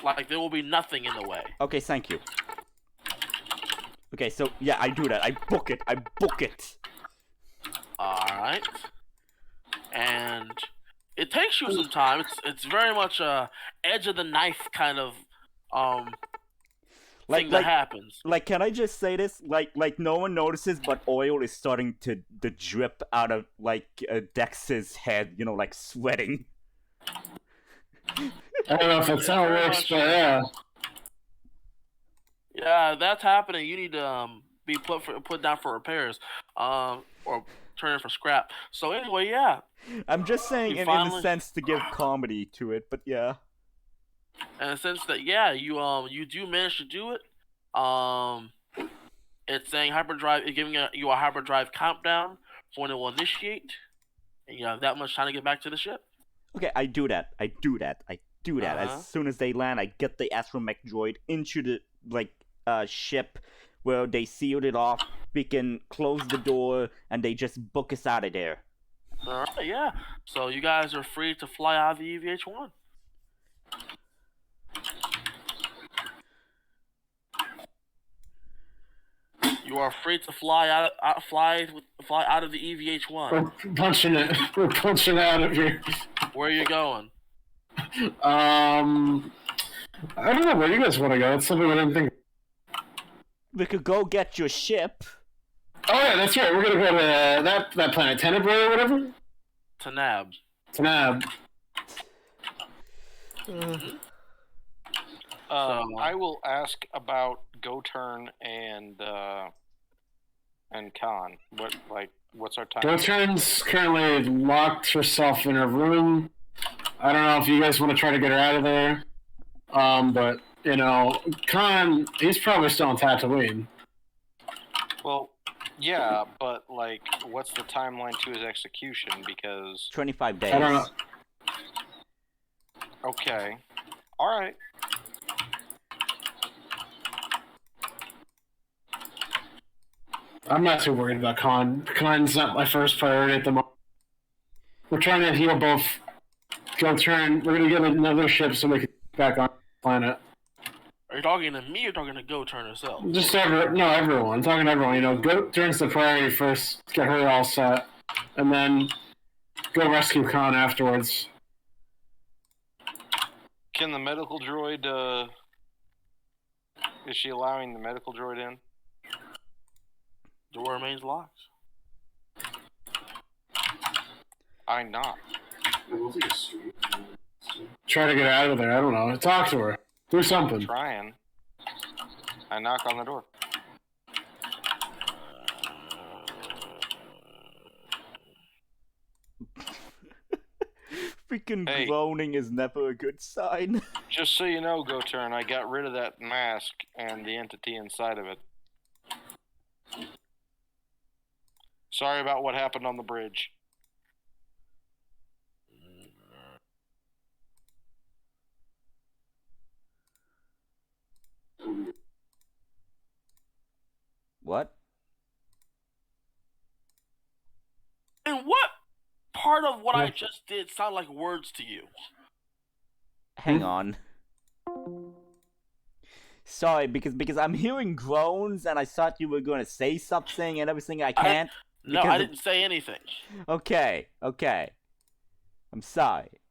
Like there will be nothing in the way. Okay, thank you. Okay, so yeah, I do that. I book it. Alright. And it takes you some time. It's very much a edge of the knife kind of thing that happens. Like, can I just say this? Like no one notices, but oil is starting to drip out of Dex's head. You know, like sweating. I don't know if that's how it works, but yeah. Yeah, that's happening. You need to be put down for repairs, or turn in for scrap. So anyway, yeah. I'm just saying in the sense to give comedy to it, but yeah. In the sense that you do manage to do it. It's saying hyperdrive. It's giving you a hyperdrive countdown for when it will initiate, and you have that much time to get back to the ship. Okay, I do that. As soon as they land, I get the astromech droid into the ship where they sealed it off. We can close the door, and they just book us out of there. Alright, yeah. So you guys are free to fly out of the EVH-1. You are free to fly out of the EVH-1. We're punching out of here. Where are you going? I don't know where you guys want to go. That's something I didn't think. We could go get your ship. Oh yeah, that's right. We're gonna go to that planet, Tenebrae or whatever. Tanab. I will ask about Go-Turn and Con. What's our time? Go-Turn's currently locked herself in her room. I don't know if you guys want to try to get her out of there. But you know, Con, he's probably still on Tatooine. Well, yeah, but what's the timeline to his execution? Because 25 days. I don't know. Okay. All right. I'm not too worried about Con. Con's not my first priority at the moment. We're trying to heal both Go-Turn. We're gonna get another ship so we can get back on the planet. Are you talking to me or talking to Go-Turn herself? Just everyone. I'm talking to everyone. You know, Go-Turn's the priority first. Get her all set, and then go rescue Con afterwards. Can the medical droid? Is she allowing the medical droid in? Door remains locked. I'm not. Try to get out of there. I don't know. Talk to her. Do something. Trying. I knock on the door. Freaking Hey. groaning is never a good sign. Just so you know, Go-Turn, I got rid of that mask and the entity inside of it. Sorry about what happened on the bridge. What? And what part of what I just did sound like words to you? Hang on. Sorry, because I'm hearing groans and I thought you were going to say something and everything. I can't. No, I didn't say anything. Okay. I'm sorry.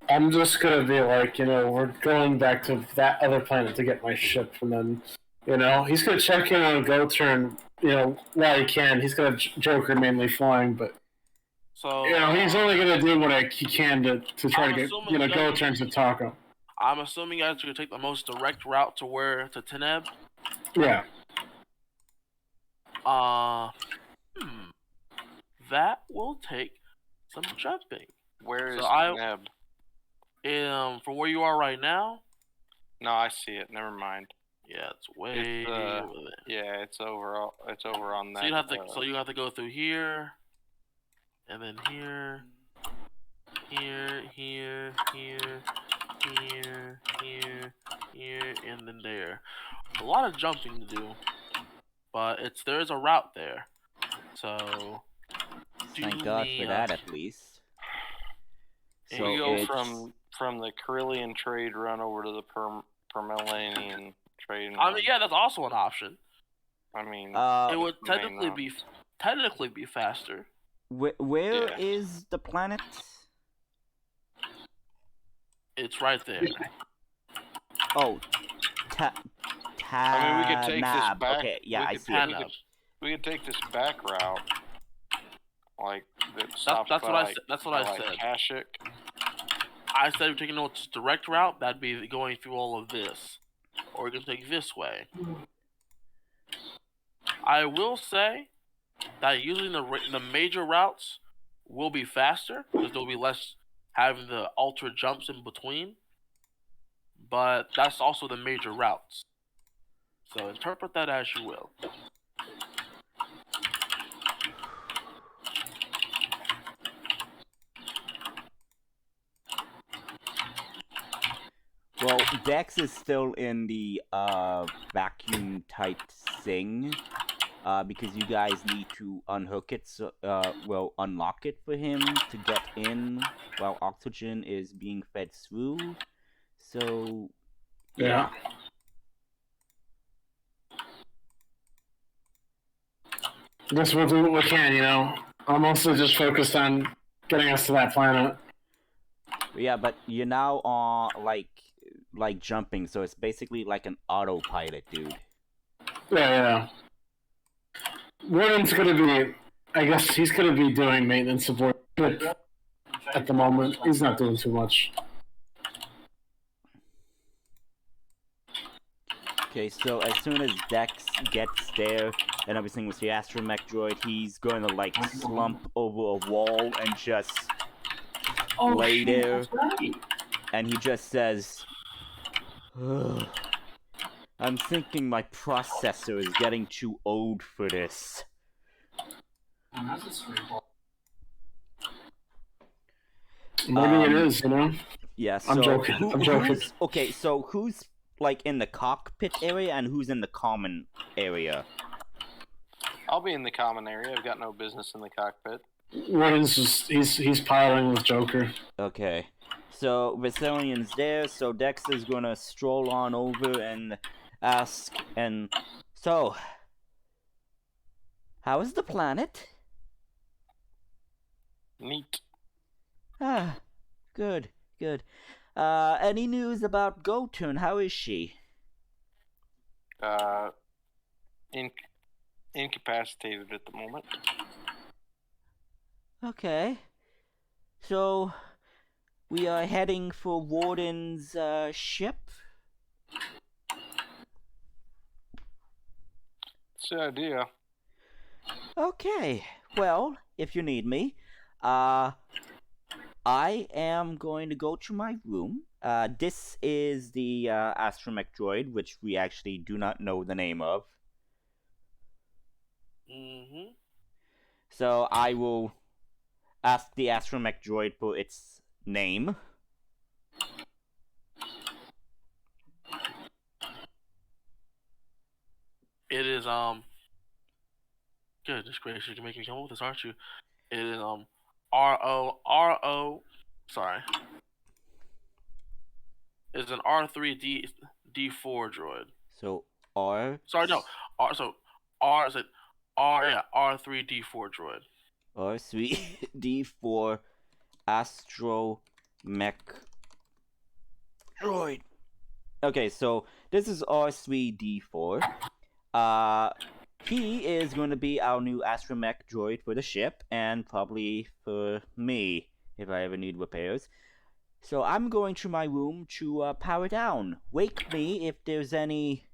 I'm just gonna be like, you know, we're going back to that other planet to get my ship, and then, you know, he's gonna check in on Go-Turn, you know, while he can. He's got Joker mainly flying, but So you know, he's only gonna do what he can to try to get, you know, Go-Turn to talk him. I'm assuming you guys are gonna take the most direct route to Teneb. Yeah. That will take some jumping. Where is So Neb? From where you are right now. No, I see it. Never mind. Yeah, it's way over there. Yeah, it's over. It's over on that. So you have to go through here, and then here, and then there. A lot of jumping to do, but there's a route there. So thank God for that, at least. So we go from the Carillion trade run over to the Permelanian trade. Yeah, that's also an option. I mean, it would technically be faster. Where is the planet? It's right there. Oh, I mean, we could take Nab. this back. Okay, yeah, I see. We could take this back route, like that's what I said. That's what I said. Kashyyyk. I said we're taking a direct route. That'd be going through all of this, or you can take this way. I will say that using the major routes will be faster because there'll be less having the ultra jumps in between. But that's also the major routes. So interpret that as you will. Well, Dex is still in the vacuum type thing, because you guys need to unhook it, unlock it for him to get in while oxygen is being fed through. So, yeah. I guess we'll do what we can, you know. I'm mostly just focused on getting us to that planet. Yeah, but you're now on, like jumping, so it's basically like an autopilot, dude. Yeah. Warden's gonna be, I guess he's gonna be doing maintenance support, but at the moment, he's not doing too much. Okay, so as soon as Dex gets there and everything with the astromech droid, he's going to, like, slump over a wall and just lay there. And he just says, "Ugh, I'm thinking my processor is getting too old for this." Maybe it is, you know? Yeah, so I'm joking. Okay, so who's, like, in the cockpit area and who's in the common area? I'll be in the common area. I've got no business in the cockpit. Warden's just, he's piloting with Joker. Okay. So, Viserian's there, so Dex is gonna stroll on over and ask, so, how is the planet? Neat. Ah, good. Any news about Gotun? How is she? Incapacitated at the moment. Okay. So, we are heading for Warden's ship? That's the idea. Okay. Well, if you need me, I am going to go to my room. This is the astromech droid, which we actually do not know the name of. Mm-hmm. So I will ask the astromech droid for its name. It is goodness gracious, you're making me come up with this, aren't you? It is sorry. It's an R3D4 droid. So R. Sorry, no. R3D4 droid. R3D4 astromech droid. Okay, so this is R3D4. He is going to be our new astromech droid for the ship, and probably for me, if I ever need repairs. So I'm going to my room to power down. Wake me if there's any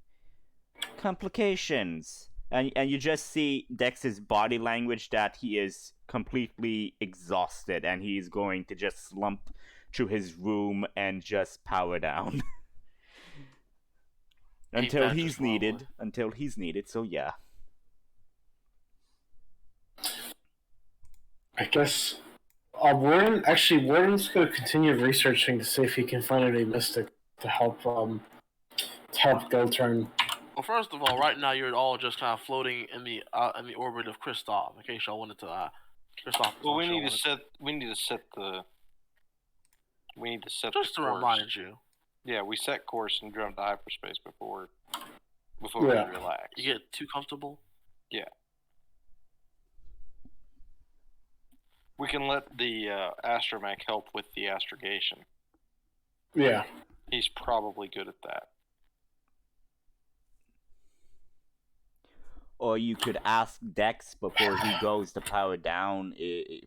complications. And you just see Dex's body language that he is completely exhausted and he's going to just slump to his room and just power down. Until he's needed. So yeah. I guess Warden's going to continue researching to see if he can find any mystic to help go turn. Well, first of all, right now you're all just kind of floating in the orbit of Kristoff. In case y'all wanted to, Kristoff. Well, we need to set the. Just to remind you. Yeah, we set course and jump to hyperspace before we relax. You get too comfortable. Yeah. We can let the astromech help with the astrogation. Yeah. He's probably good at that. Or you could ask Dex before he goes to power down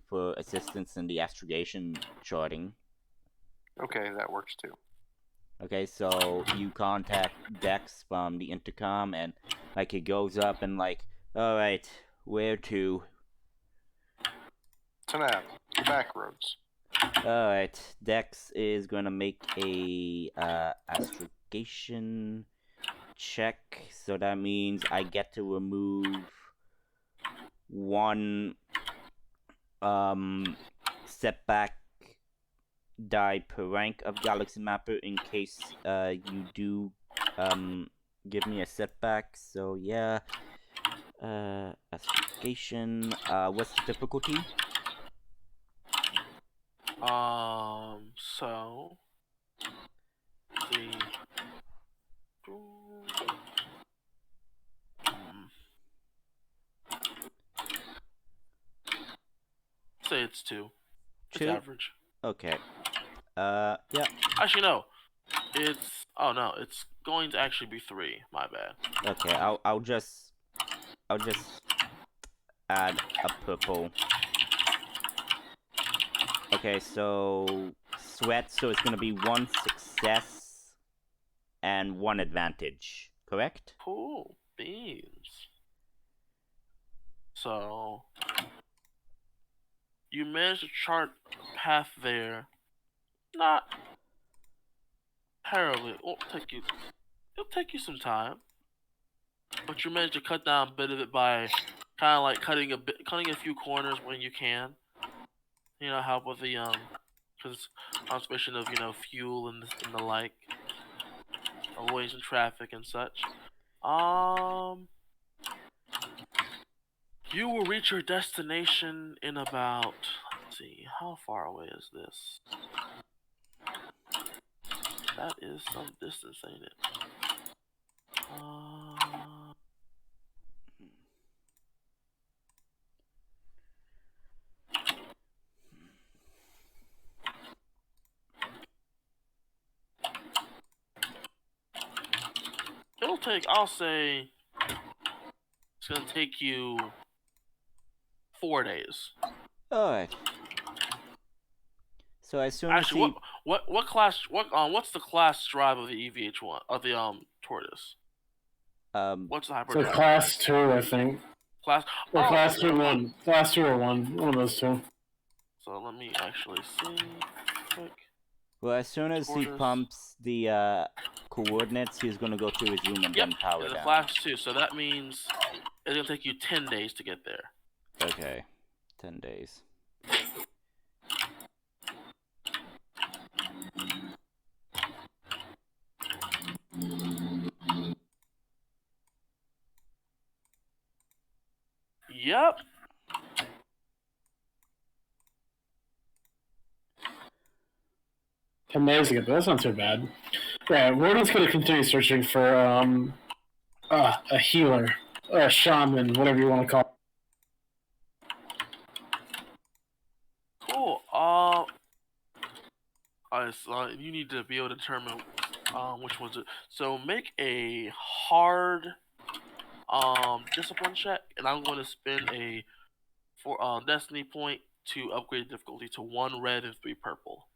for assistance in the astrogation charting. Okay, that works too. Okay, so you contact Dex from the intercom, and like it goes up and like, all right, where to? Tanab, the back roads. All right, Dex is gonna make a astrogation check, so that means I get to remove one setback die per rank of Galaxy Mapper in case you do give me a setback. So yeah, astrogation. What's the difficulty? So the say it's 2. It's 2? average. Okay. Yeah. Actually, no. It's it's going to actually be 3. My bad. Okay. I'll just add a purple. Okay, so sweat. So it's gonna be 1 success and 1 advantage. Correct? Cool beans. So you managed to chart a path there. Not terribly. It'll take you some time, but you managed to cut down a bit of it by kind of like cutting a few corners when you can. You know, help with the because conservation of fuel and the like, avoiding traffic and such. You will reach your destination in about. Let's see, how far away is this? That is some distance, ain't it? It'll take, I'll say, it's gonna take you 4 days. Alright. So as soon Actually, as what's the class drive of the EVH1 of the Tortoise? What's the hyper? So class 2, I think. Class. Or class 2 or 1. Class 2 or 1. One of those two. So let me actually see. Quick. Well, as soon as he pumps the coordinates, he's gonna go to his room and then power it's down. a class 2, so that means it's gonna take you 10 days to get there. Okay, 10 days. Yep. Amazing, but that's not too bad. Yeah, Warden's going to continue searching for a healer, or a shaman, whatever you want to call it. Cool. So you need to be able to determine which one's it. So make a hard discipline check, and I'm going to spend a destiny point to upgrade the difficulty to 1 red and 3 purple.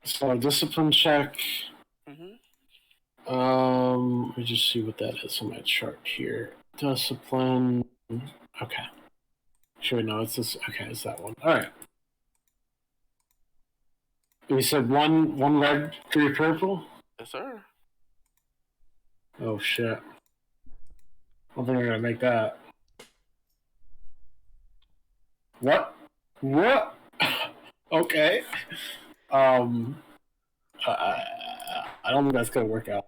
So discipline check. Let me just see what that is on my chart here. Discipline. Okay. Sure, no, it's this. Okay, it's that one. All right. You said one red, 3 purple? Yes, sir. Oh, shit. I don't think I'm gonna make that. What? What? Okay. I don't think that's gonna work out.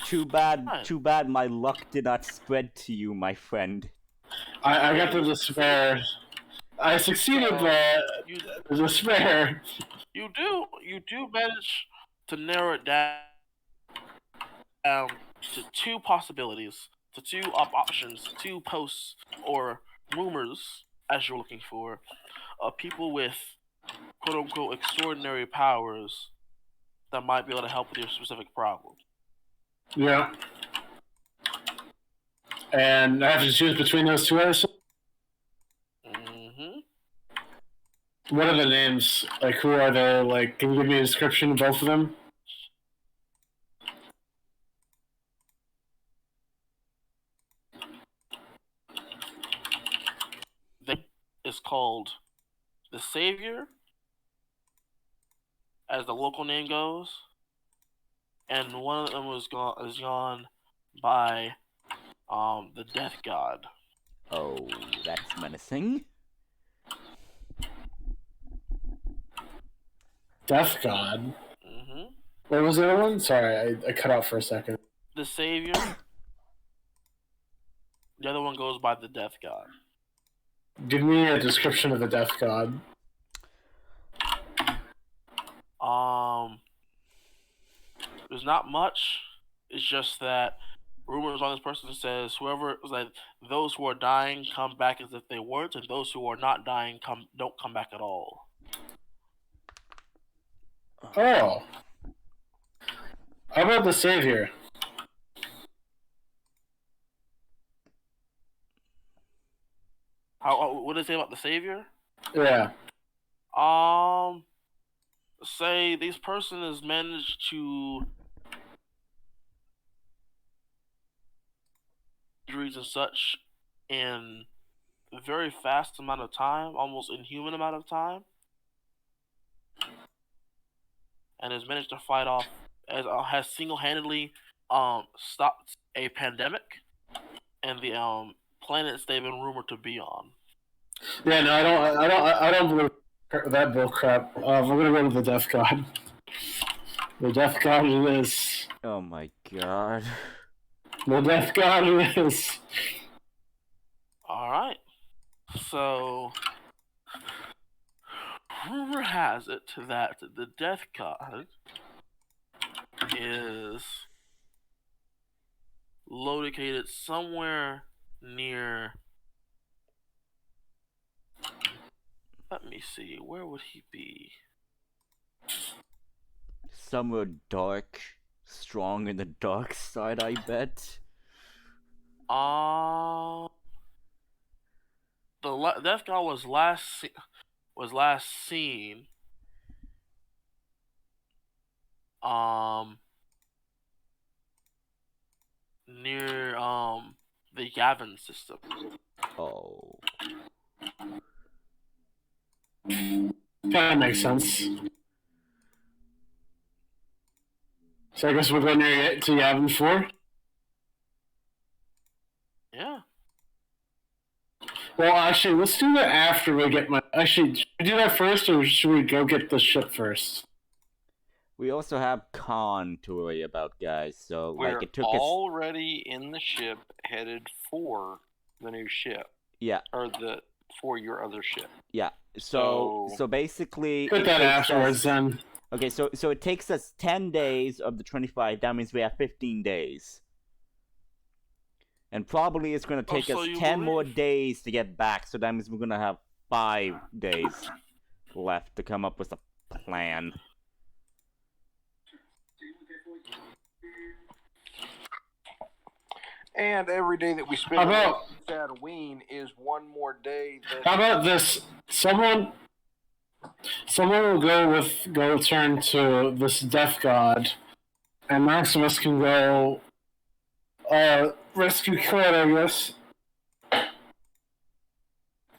Too bad my luck did not spread to you, my friend. I got the despair. I succeeded, but the despair. You do manage to narrow it down to 2 possibilities, to 2 options, 2 posts or rumors, as you're looking for, of people with quote-unquote extraordinary powers that might be able to help with your specific problem. Yeah. And I have to choose between those 2 others? Mm-hmm. What are the names? Like, who are they? Like, can you give me a description of both of them? Is called the Savior, as the local name goes, and one of them is gone by the Death God. Oh, that's menacing. Death God? Mm-hmm. What was the other one? Sorry, I cut out for a second. The Savior. The other one goes by the Death God. Give me a description of the Death God. There's not much. It's just that rumors on this person says those who are dying come back as if they weren't, and those who are not dying don't come back at all. Oh. How about the Savior? What did it say about the Savior? Yeah. Say this person has managed to injuries and such in a very fast amount of time, almost inhuman amount of time, and has managed to fight off, has single-handedly stopped a pandemic and the planets they've been rumored to be on. Yeah, no, I don't believe that bull crap. We're gonna go to the Death God. The Death God it is. Oh my god. The Death God it is. Alright. So, rumor has it that the Death God is located somewhere near... Let me see, where would he be? Somewhere dark, strong in the dark side, I bet. The Death God was last seen near the Yavin system. Oh. That makes sense. So I guess we're going to Yavin 4? Yeah. Well, actually, let's do that after we get my... Actually, should we do that first, or should we go get the ship first? We also have Con to worry about, guys, so, We're like, it took already in the ship headed for the new ship. Yeah. Or for your other ship. Yeah. So basically... Put that afterwards, then. Okay, so it takes us 10 days of the 25. That means we have 15 days. And probably it's going to take us 10 more days to get back, so that means we're going to have 5 days left to come up with a plan. And every day that we spend on Tatooine is one more day. How about this? Someone will go return to this Death God, and the rest of us can go rescue Kurt, I guess.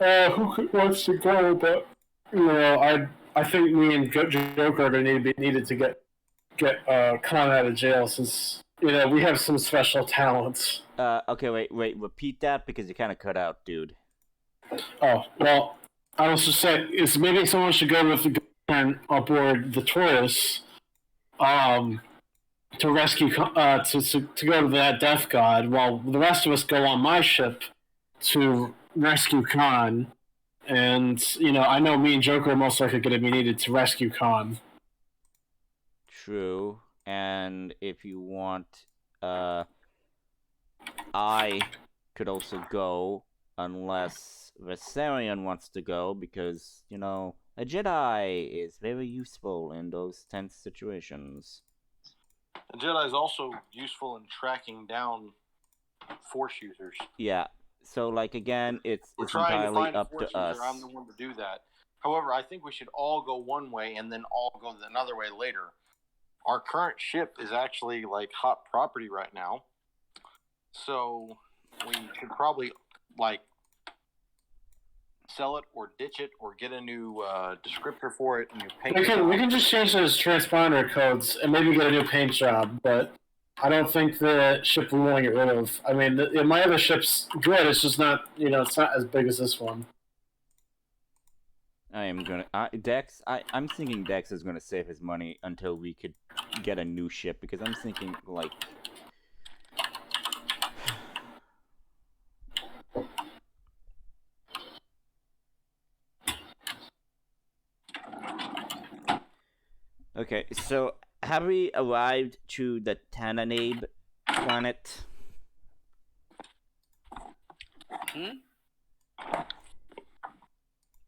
Who wants to go? But I think me and Joker are gonna needed to get Con out of jail since we have some special talents. Okay, wait, repeat that because you kind of cut out, dude. Oh, well, I was just saying, is maybe someone should go with the gun aboard the Taurus, to rescue, to go to that Death God, while the rest of us go on my ship to rescue Khan. And, I know me and Joker are most likely going to be needed to rescue Khan. True. And if you want, I could also go, unless Viserion wants to go, because, a Jedi is very useful in those tense situations. A Jedi is also useful in tracking down Force users. Yeah. So, again, it's trying entirely to find up a Force to us. user. I'm the one to do that. However, I think we should all go one way and then all go another way later. Our current ship is actually hot property right now, so we should probably sell it or ditch it or get a new descriptor for it. New paint. We can just change those transponder codes and maybe get a new paint job, but I don't think the ship we want to get rid of. I mean, my other ship's good. It's just not, it's not as big as this one. I am gonna Dex. I'm thinking Dex is gonna save his money until we could get a new ship, because I'm thinking Okay, so have we arrived to the Tananabe planet?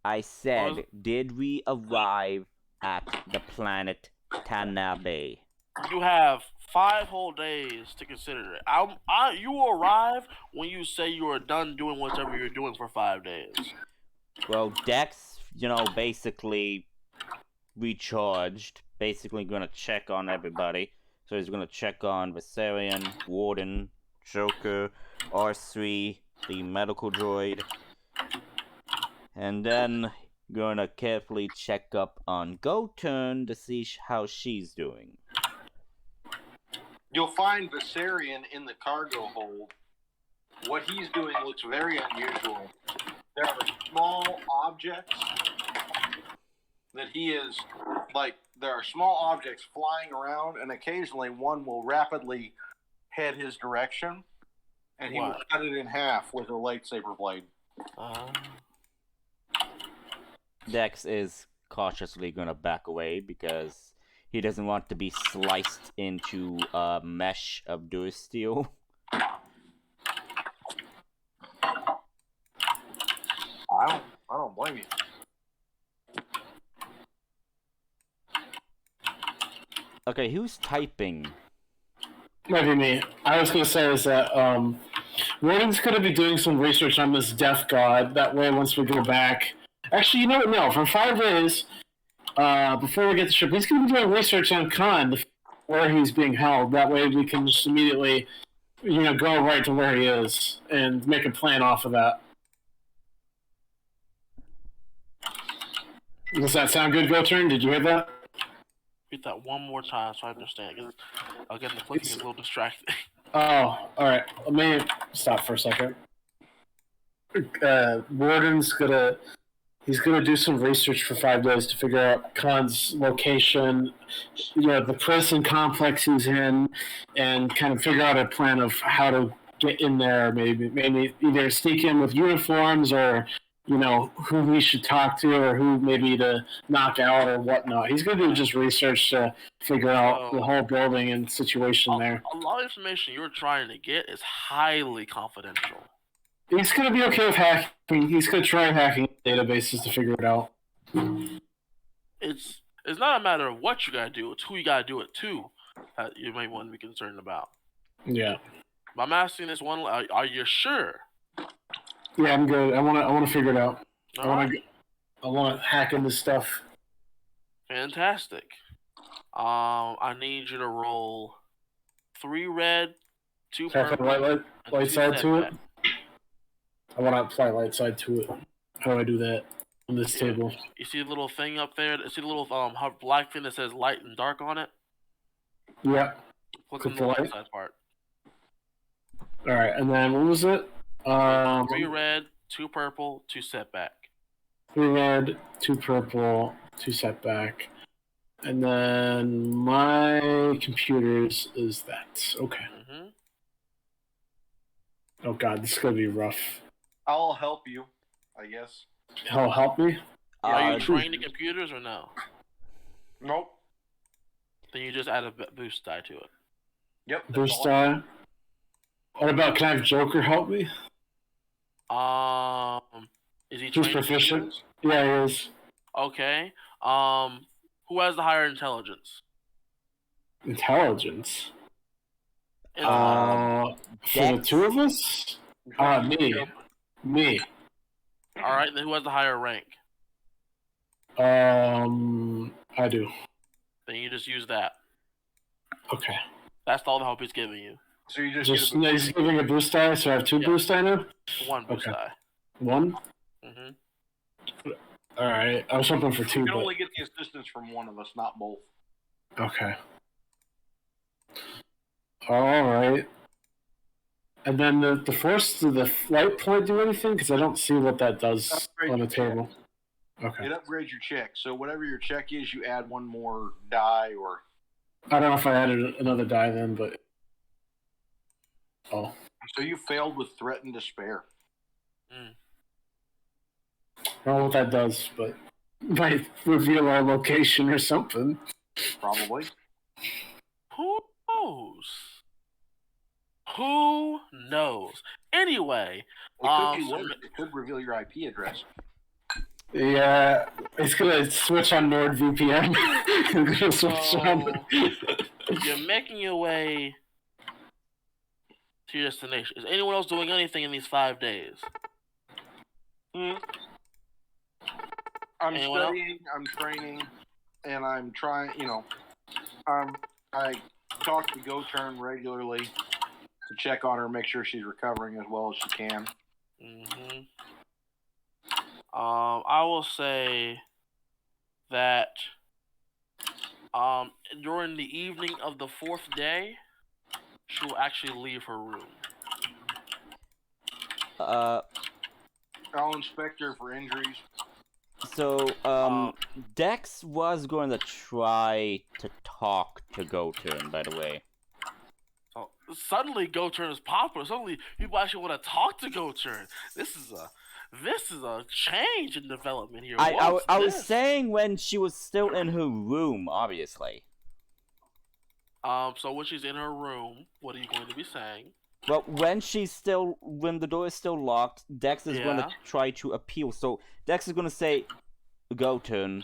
I said, did we arrive at the planet Tanabe? You have 5 whole days to consider it. You will arrive when you say you are done doing whatever you're doing for 5 days. Well, Dex, basically recharged. Basically gonna check on everybody. So he's gonna check on Viserion, Warden, Joker, R3, the medical droid. And then gonna carefully check up on Goturn to see how she's doing. You'll find Viserion in the cargo hold. What he's doing looks very unusual. There are small objects that he is there are small objects flying around, and occasionally one will rapidly head his direction, and he will cut it in half with a lightsaber blade. Dex is cautiously gonna back away because he doesn't want to be sliced into a mesh of durasteel. I don't blame you. Okay, who's typing? Might be me. I was going to say is that Warden's going to be doing some research on this Death God. That way, once we go back... Actually, no. For 5 days, before we get the ship, he's going to be doing research on Khan, where he's being held. That way, we can just immediately, go right to where he is and make a plan off of that. Does that sound good, Goturn? Did you hear that? Read that one more time so I understand. Again, the clicking is a little distracting. Oh, alright. Let me stop for a second. Warden's he's gonna do some research for 5 days to figure out Khan's location, the prison complex he's in, and kind of figure out a plan of how to get in there. Maybe either sneak in with uniforms or who we should talk to or who maybe to knock out or whatnot. He's going to do just research to figure out the whole building and situation there. A lot of information you're trying to get is highly confidential. He's going to be okay with hacking. He's going to try hacking databases to figure it out. It's not a matter of what you got to do. It's who you got to do it to that you may want to be concerned about. Yeah. But I'm asking this one, are you sure? Yeah, I'm good. I want to figure it out. I want to hack into stuff. Fantastic. I need you to roll 3 red, 2 Can I purple, apply and light 2 side to it? setback. I want to apply light side to it. How do I do that on this table? You see the little thing up there? You see the little black thing that says light and dark on it? Yeah. Click Click on the the light light. side part. All right, and then what was it? 3 red, 2 purple, 2 setback. 3 red, 2 purple, 2 setback. And then my computers is that. Okay. Mm-hmm. Oh god, this is gonna be rough. I'll help you, I guess. Hell, help me. Are you trained in computers or no? Nope. Then you just add a boost die to it. Yep. that's Boost all. die. What about, can I have Joker help me? Is he Who's trained in proficient? computers? Yeah, he is. Okay. Who has the higher intelligence? Intelligence. In For the Dex. 2 of us? Me. Me. All right. Then who has the higher rank? I do. Then you just use that. Okay. That's all the help he's giving you. So you just Just, get a he's giving a boost die, so I have 2 Yeah. boost die now? 1 boost Okay. die. 1? Mm-hmm. Alright, I was hoping for 2, You can but... only get the assistance from one of us, not both. Okay. Alright. And then the force, did the flight point do anything? Because I don't see what that does Upgrade on the your check. table. Okay. It upgrades your check. So whatever your check is, you add 1 more die or... I don't know if I added another die then, but... Oh. So you failed with threat and despair. I don't know what that does, but... Might reveal our location or something. Probably. Who knows? Who knows? Anyway, It could reveal your IP address. Yeah, it's gonna switch on NordVPN. It's gonna switch on. you're making your way to your destination. Is anyone else doing anything in these 5 days? I'm Anyone else? studying, I'm training, and I'm trying, I talk to GoTurn regularly to check on her, make sure she's recovering as well as she can. Mm-hmm. I will say that during the evening of the 4th day, she will actually leave her room. I'll inspect her for injuries. So, Dex was going to try to talk to GoTurn, by the way. So suddenly, GoTurn is popular. Suddenly, people actually want to talk to GoTurn. This is a change in development here. I was saying when she was still in her room, obviously. So when she's in her room, what are you going to be saying? Well, when the door is still locked, Dex is going to try to appeal. So Dex is going to say, "GoTurn,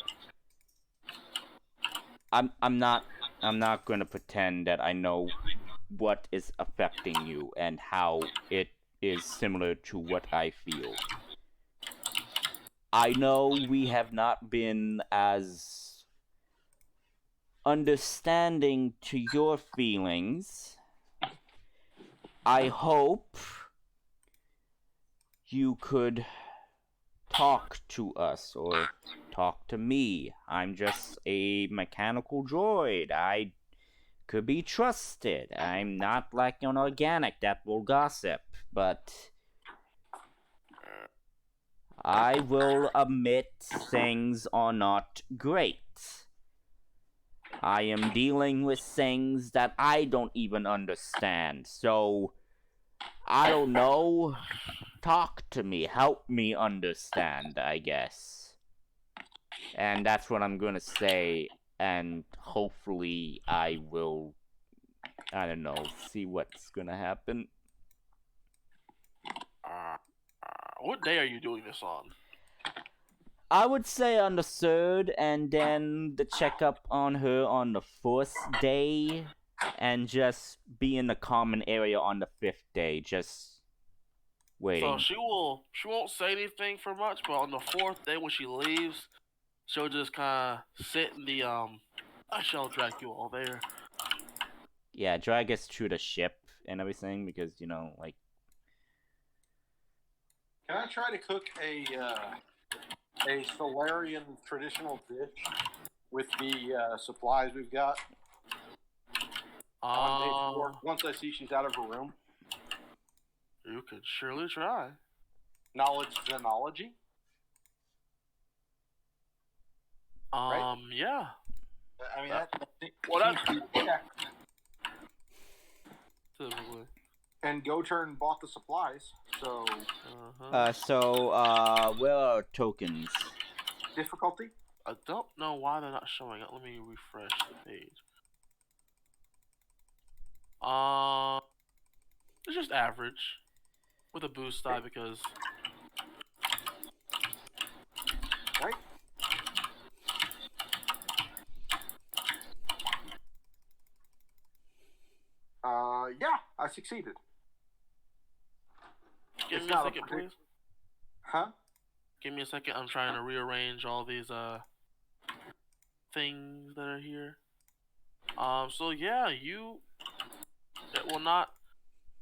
I'm not going to pretend that I know what is affecting you and how it is similar to what I feel. I know we have not been as understanding to your feelings. I hope you could talk to us or talk to me. I'm just a mechanical droid. I could be trusted. I'm not like an organic that will gossip, but I will admit things are not great. I am dealing with things that I don't even understand, so I don't know. Talk to me, help me understand, I guess. And that's what I'm gonna say, and hopefully I will, I don't know, see what's gonna happen. What day are you doing this on? I would say on the 3rd, and then the checkup on her on the 4th day, and just be in the common area on the 5th day, just waiting. So she won't say anything for much, but on the 4th day when she leaves, she'll just kind of sit in the I shall drag you all there. Yeah, drag us to the ship and everything because like. Can I try to cook a Solarian traditional dish with the supplies we've got on day 4? Once I see she's out of her room, You could surely try. knowledge xenology. Right? Yeah. I mean, Typically. and GoTurn bought the supplies, so Where are our tokens? difficulty. I don't know why they're not showing up. Let me refresh the page. It's just average with a boost die because. Right? Yeah, I succeeded. Give It's me a not a second, predict- please. Huh? Give me a second. I'm trying to rearrange all these things that are here. So yeah, it will not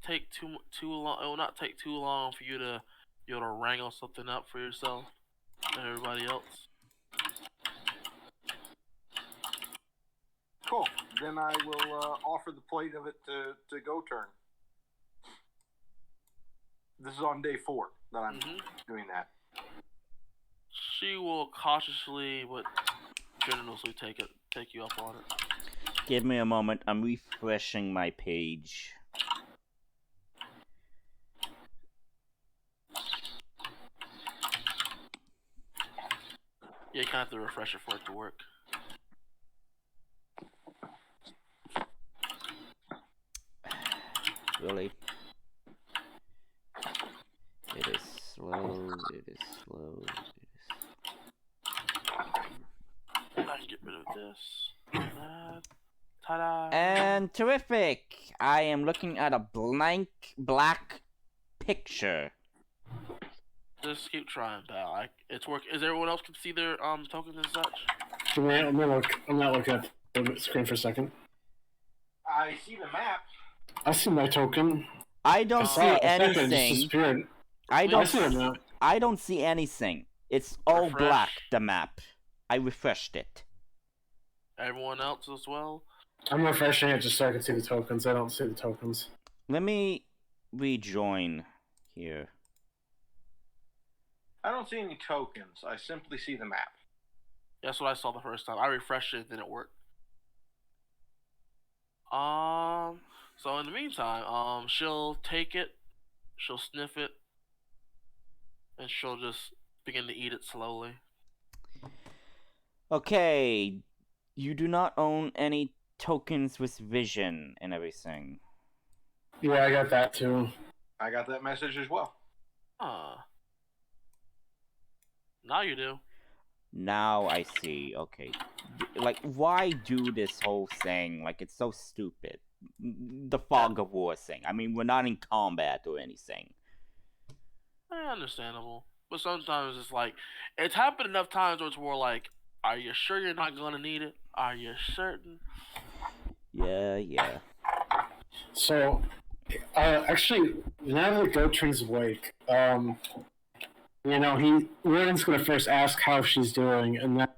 take too long. It will not take too long for you to be able to wrangle something up for yourself and everybody else. Cool. Then I will offer the plate of it to GoTurn. This is on day 4 that I'm doing that. She will cautiously but generously take you up on it. Give me a moment. I'm refreshing my page. Yeah, you kind of have to refresh it for it to work. Really? It is slow. It is slow. I can get rid of this. That. Ta-da! And terrific! I am looking at a blank black picture. Just keep trying, pal. It's work. Is everyone else can see their tokens and such? I'm not looking at the screen for a second. I see the map. I see my token. I don't see anything. I don't see anything. It's all Refresh. black, the map. I refreshed it. Everyone else as well? I'm refreshing it just so I can see the tokens. I don't see the tokens. Let me rejoin here. I don't see any tokens. I simply see the map. That's what I saw the first time. I refreshed it, then it worked. So in the meantime, she'll take it, she'll sniff it, and she'll just begin to eat it slowly. Okay, you do not own any tokens with vision and everything. Yeah, I got that too. I got that message as well. Now you do. Now I see. Okay. Like, why do this whole thing? Like, it's so stupid. The fog of war thing. I mean, we're not in combat or anything. Understandable. But sometimes it's like, it's happened enough times where it's more like, are you sure you're not going to need it? Are you certain? Yeah. So, actually, now that GoTurn's awake, Warden's going to first ask how she's doing, and then,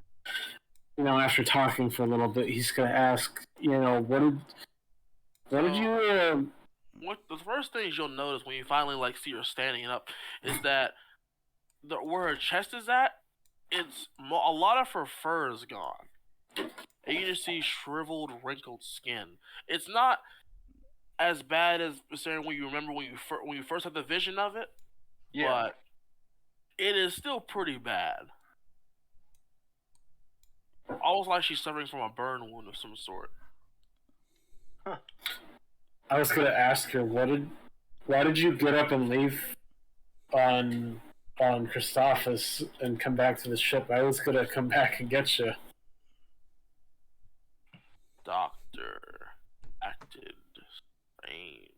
after talking for a little bit, he's going to ask, what did you... What the first things you'll notice when you finally see her standing up is that where her chest is at, it's a lot of her fur is gone, and you just see shriveled, wrinkled skin. It's not as bad as when you remember when you first had the vision of it, but it is still pretty bad. Almost like she's suffering from a burn wound of some sort. Huh. I was gonna ask her, why did you get up and leave on Christophus and come back to the ship? I was gonna come back and get you. Doctor acted strange.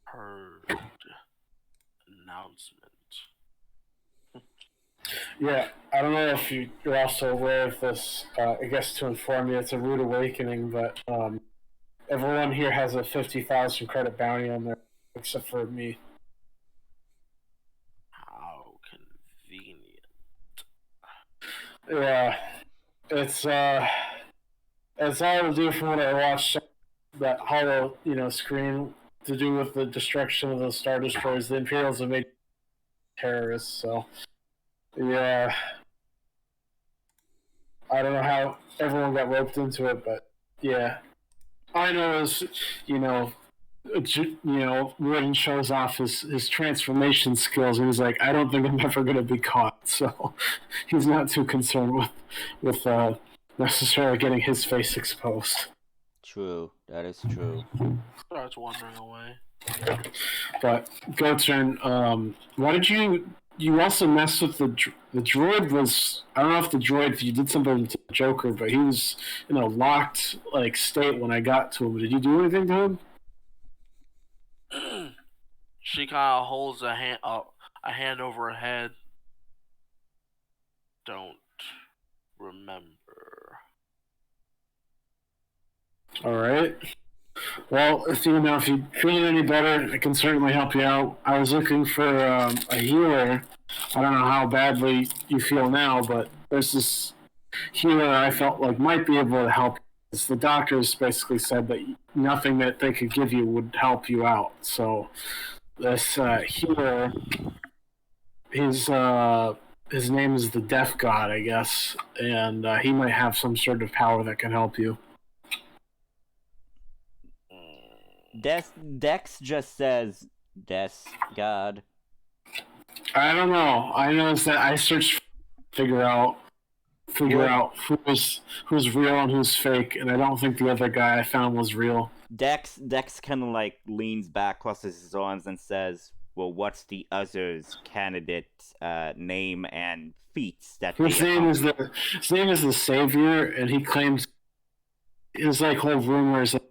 Heard announcement. Yeah, I don't know if you're also aware of this. I guess to inform you, it's a rude awakening, but everyone here has a 50,000 credit bounty on there, except for me. How convenient. Yeah, it's all to do from what I watched that hollow, screen to do with the destruction of those Star Destroyers. The Imperials have made terrorists, so yeah. I don't know how everyone got roped into it, but yeah. All I know is, Warden shows off his transformation skills, and he's like, I don't think I'm ever going to be caught. So he's not too concerned with necessarily getting his face exposed. True, that is true. Starts wandering away. But GXwayne, why did you also messed with the droid? Was I don't know if the droid, you did something to the Joker, but he was in a locked state when I got to him. Did you do anything to him? She kind of holds a hand over her head. Don't remember. All right. Well, if you're feeling any better, I can certainly help you out. I was looking for a healer. I don't know how badly you feel now, but there's this healer I felt like might be able to help. The doctors basically said that nothing that they could give you would help you out. So this healer, his name is the Death God, I guess, and he might have some sort of power that can help you. Dex just says, Death God. I don't know. I noticed that I searched, figure out who's real and who's fake, and I don't think the other guy I found was real. Dex kind of leans back, crosses his arms, and says, "Well, what's the other's candidate name and feats that?" His name is the Savior, and he claims his whole rumor is that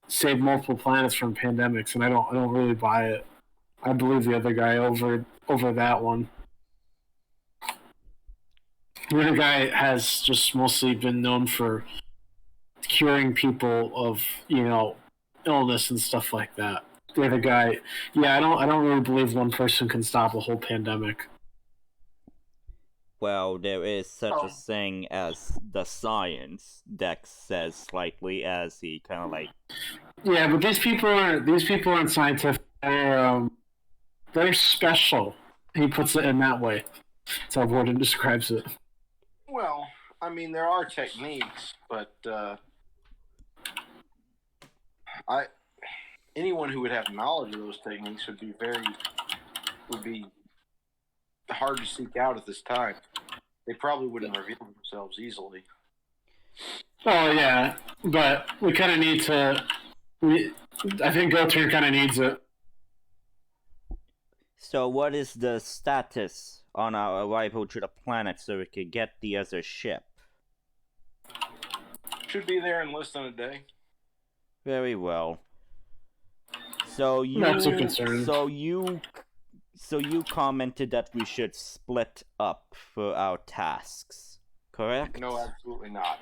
save multiple planets from pandemics, and I don't really buy it. I believe the other guy over that one. The other guy has just mostly been known for curing people of illness and stuff like that. The other guy, I don't really believe one person can stop a whole pandemic. Well, there is such a thing as the science, Dex says slightly as he kind of Yeah, but these people aren't scientific. They're special. He puts it in that way. That's how Warden describes it. Well, I mean, there are techniques, but anyone who would have knowledge of those techniques would be hard to seek out at this time. They probably wouldn't reveal themselves easily. Oh yeah, but we kind of need to. I think GXwayne kind of needs it. So, what is the status on our arrival to the planet so we could get the other ship? Should be there in less than a day. Very well. So you Not too concerned. So you commented that we should split up for our tasks, correct? No, absolutely not.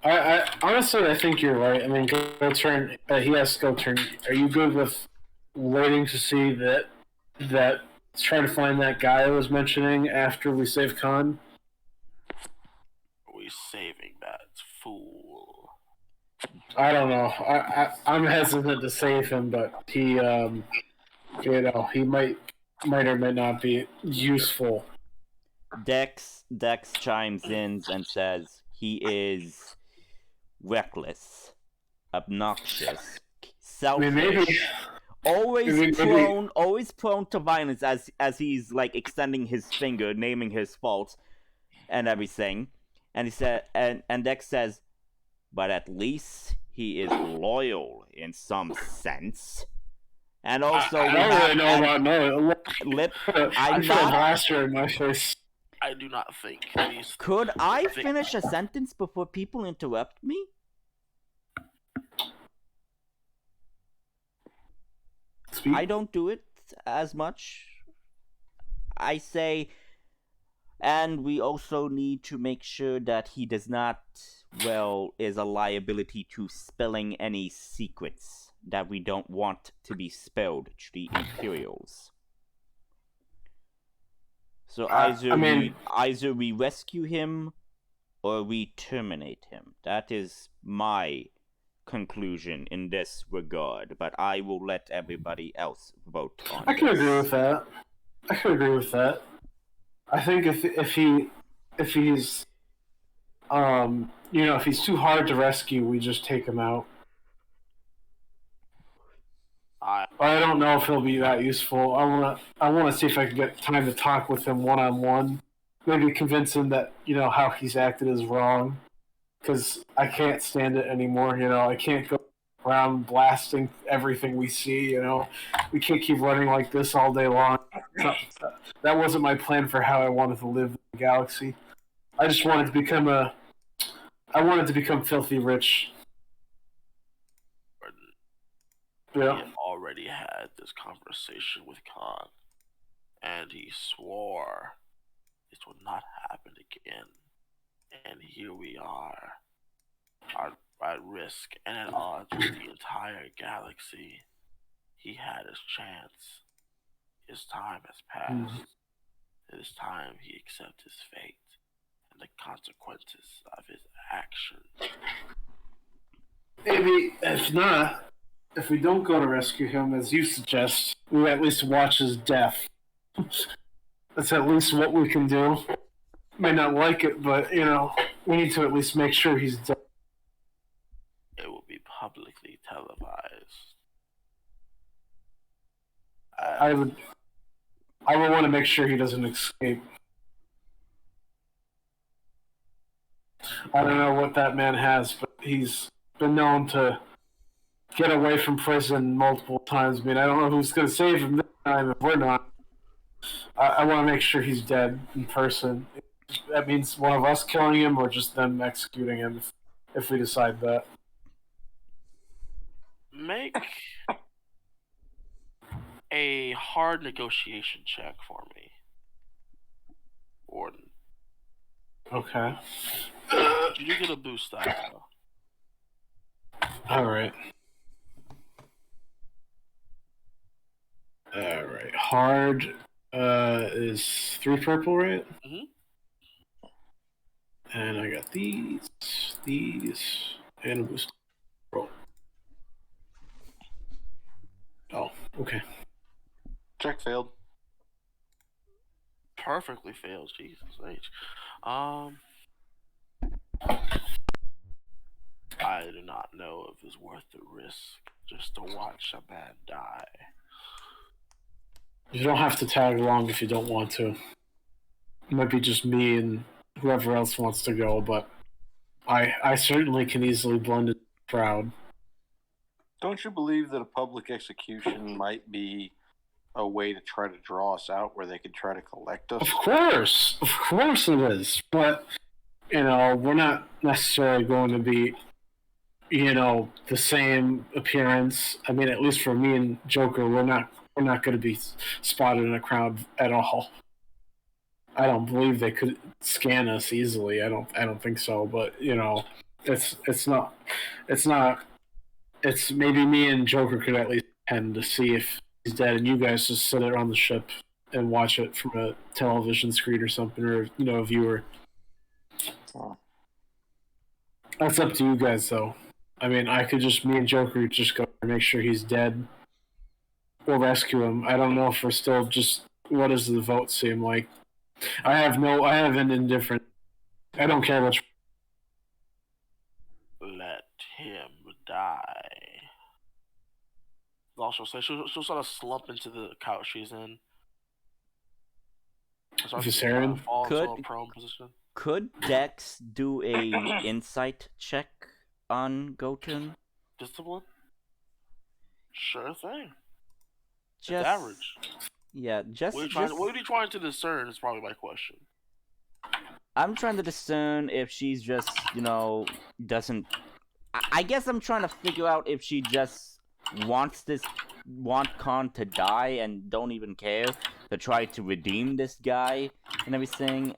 I honestly, I think you're right. I mean, GXwayne, he has GXwayne. Are you good with waiting to see that try to find that guy I was mentioning after we save Con? Are we saving that fool? I don't know. I'm hesitant to save him, but he, he might or might not be useful. Dex chimes in and says he is reckless, obnoxious, selfish, maybe. always prone to violence as he's extending his finger, naming his faults and everything. And he said, and Dex says, but at least he is loyal in some sense. And also, I don't really know about no. Lip. I feel blaster in my face. I do not think these. Could I finish a sentence before people interrupt me? Speak. I don't do it as much. I say, And we also need to make sure that he does not, well, is a liability to spilling any secrets that we don't want to be spilled to the Imperials. So either we rescue him or we terminate him. That is my conclusion in this regard, but I will let everybody else vote on I can this. agree with that. I think if he's if he's too hard to rescue, we just take him out. I don't know if he'll be that useful. I wanna see if I can get time to talk with him one-on-one. Maybe convince him that how he's acted is wrong. Because I can't stand it anymore. I can't go around blasting everything we see. We can't keep running like this all day long. That wasn't my plan for how I wanted to live in the galaxy. I just wanted to become filthy rich. We have already had this conversation with Con, and he swore this would not happen again. And here we are at risk and at odds with the entire galaxy. He had his chance. His time has passed. It is time he accepts his fate and the consequences of his actions. Maybe, if we don't go to rescue him, as you suggest, we at least watch his death. That's at least what we can do. May not like it, but, we need to at least make sure he's dead. It will be publicly televised. I would want to make sure he doesn't escape. I don't know what that man has, but he's been known to get away from prison multiple times. I mean, I don't know who's going to save him this time if we're not. I want to make sure he's dead in person. That means one of us killing him or just them executing him if we decide that. Make a hard negotiation check for me, Warden. Okay. You do get a boost die, though. Alright. Alright. Hard is 3 purple, right? Mm-hmm. And I got these, and a boost. Roll. Oh, okay. Check failed. Perfectly failed, Jesus H. I do not know if it's worth the risk just to watch a man die. You don't have to tag along if you don't want to. It might be just me and whoever else wants to go, but I certainly can easily blend in the crowd. Don't you believe that a public execution might be a way to try to draw us out where they could try to collect us? Of course it is. But, we're not necessarily going to be, the same appearance. I mean, at least for me and Joker, we're not going to be spotted in a crowd at all. I don't believe they could scan us easily. I don't think so. But it's not. It's maybe me and Joker could at least tend to see if he's dead, and you guys just sit around the ship and watch it from a television screen or something, or a viewer. That's up to you guys, though. I mean, me and Joker just go and make sure he's dead. We'll rescue him. I don't know if we're still just. What does the vote seem like? I have an indifferent. I don't care which. Let him die. Also, say she'll sort of slump into the couch she's in. Viserion? Fall into a prone position. Could Dex do a insight check on Goten? Discipline? Sure thing. Just it's average. Yeah, just. What are you trying to discern is probably my question. I'm trying to discern if she's just, doesn't. I guess I'm trying to figure out if she just want Con to die and don't even care to try to redeem this guy and everything,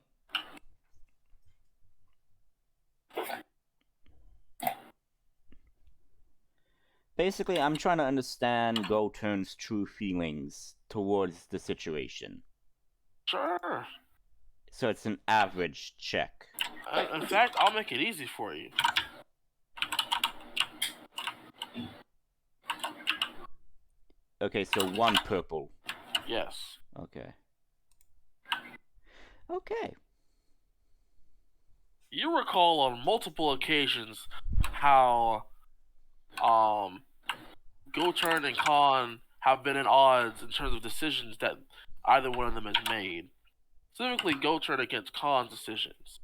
basically, I'm trying to understand Goturn's true feelings towards the situation. Sure. So it's an average check. In fact, I'll make it easy for you. Okay, so 1 purple. Yes. Okay. Okay. You recall on multiple occasions how Goturn and Con have been at odds in terms of decisions that either one of them has made. Specifically, Goturn against Con's decisions.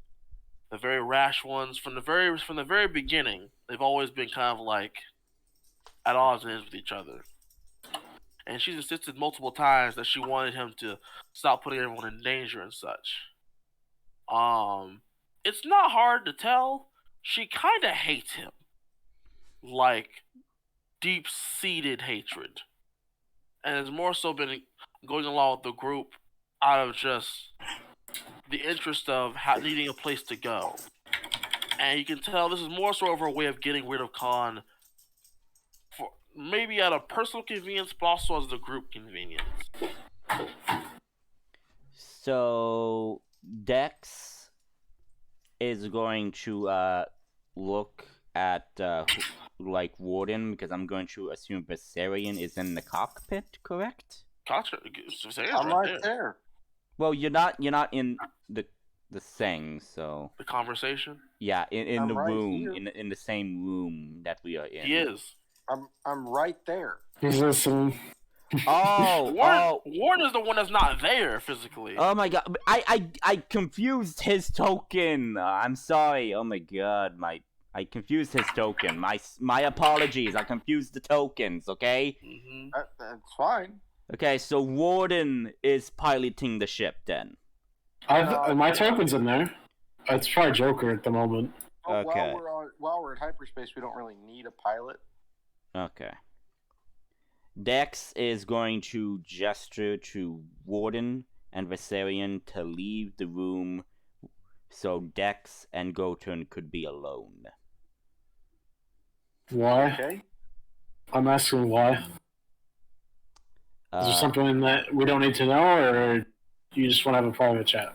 The very rash ones from the very beginning. They've always been kind of like at odds with each other. And she's insisted multiple times that she wanted him to stop putting everyone in danger and such. It's not hard to tell. She kind of hates him. Like, deep-seated hatred. And has more so been going along with the group out of just the interest of needing a place to go. And you can tell this is more so of her way of getting rid of Con, for maybe out of personal convenience, but also as the group convenience. So Dex is going to look at like Warden, because I'm going to assume Viserion is in the cockpit, correct? I'm right there. Well, you're not in the thing, so The conversation? yeah, in I'm the right room, here. in the same room that we are in. He is. I'm right there. He's listening. Oh, Warren is the one that's not there physically. Oh my god, I confused his token. I'm sorry. Oh my god, I confused his token. My apologies. I confused the tokens. Okay. Mm-hmm. That's fine. Okay, so Warden is piloting the ship then. My token's in there. It's probably Joker at the moment. Okay. While we're at hyperspace, we don't really need a pilot. Okay. Dex is going to gesture to Warden and Viserion to leave the room so Dex and Goturn could be alone. Why? Okay. I'm asking why. Is there something that we don't need to know, or you just want to have a private chat?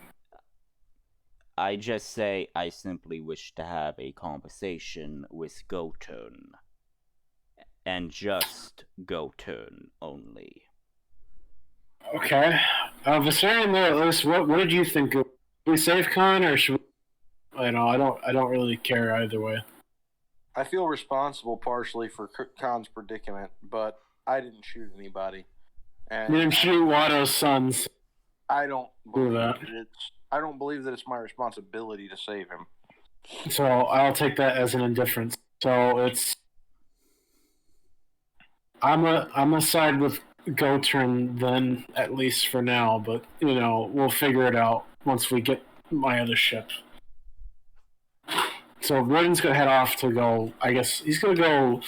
I just say I simply wish to have a conversation with Goturn. And just Goturn only. Okay. Viserion there at least, what did you think? Should we save Con, or should we... I don't really care either way. I feel responsible partially for Con's predicament, but I didn't shoot anybody. And You didn't shoot Watto's sons. I don't Do believe that. I don't believe that it's my responsibility to save him. So I'll take that as an indifference. So it's... I'm a side with Goturn then, at least for now, but we'll figure it out once we get my other ship. So Roden's gonna head off to go. I guess he's gonna go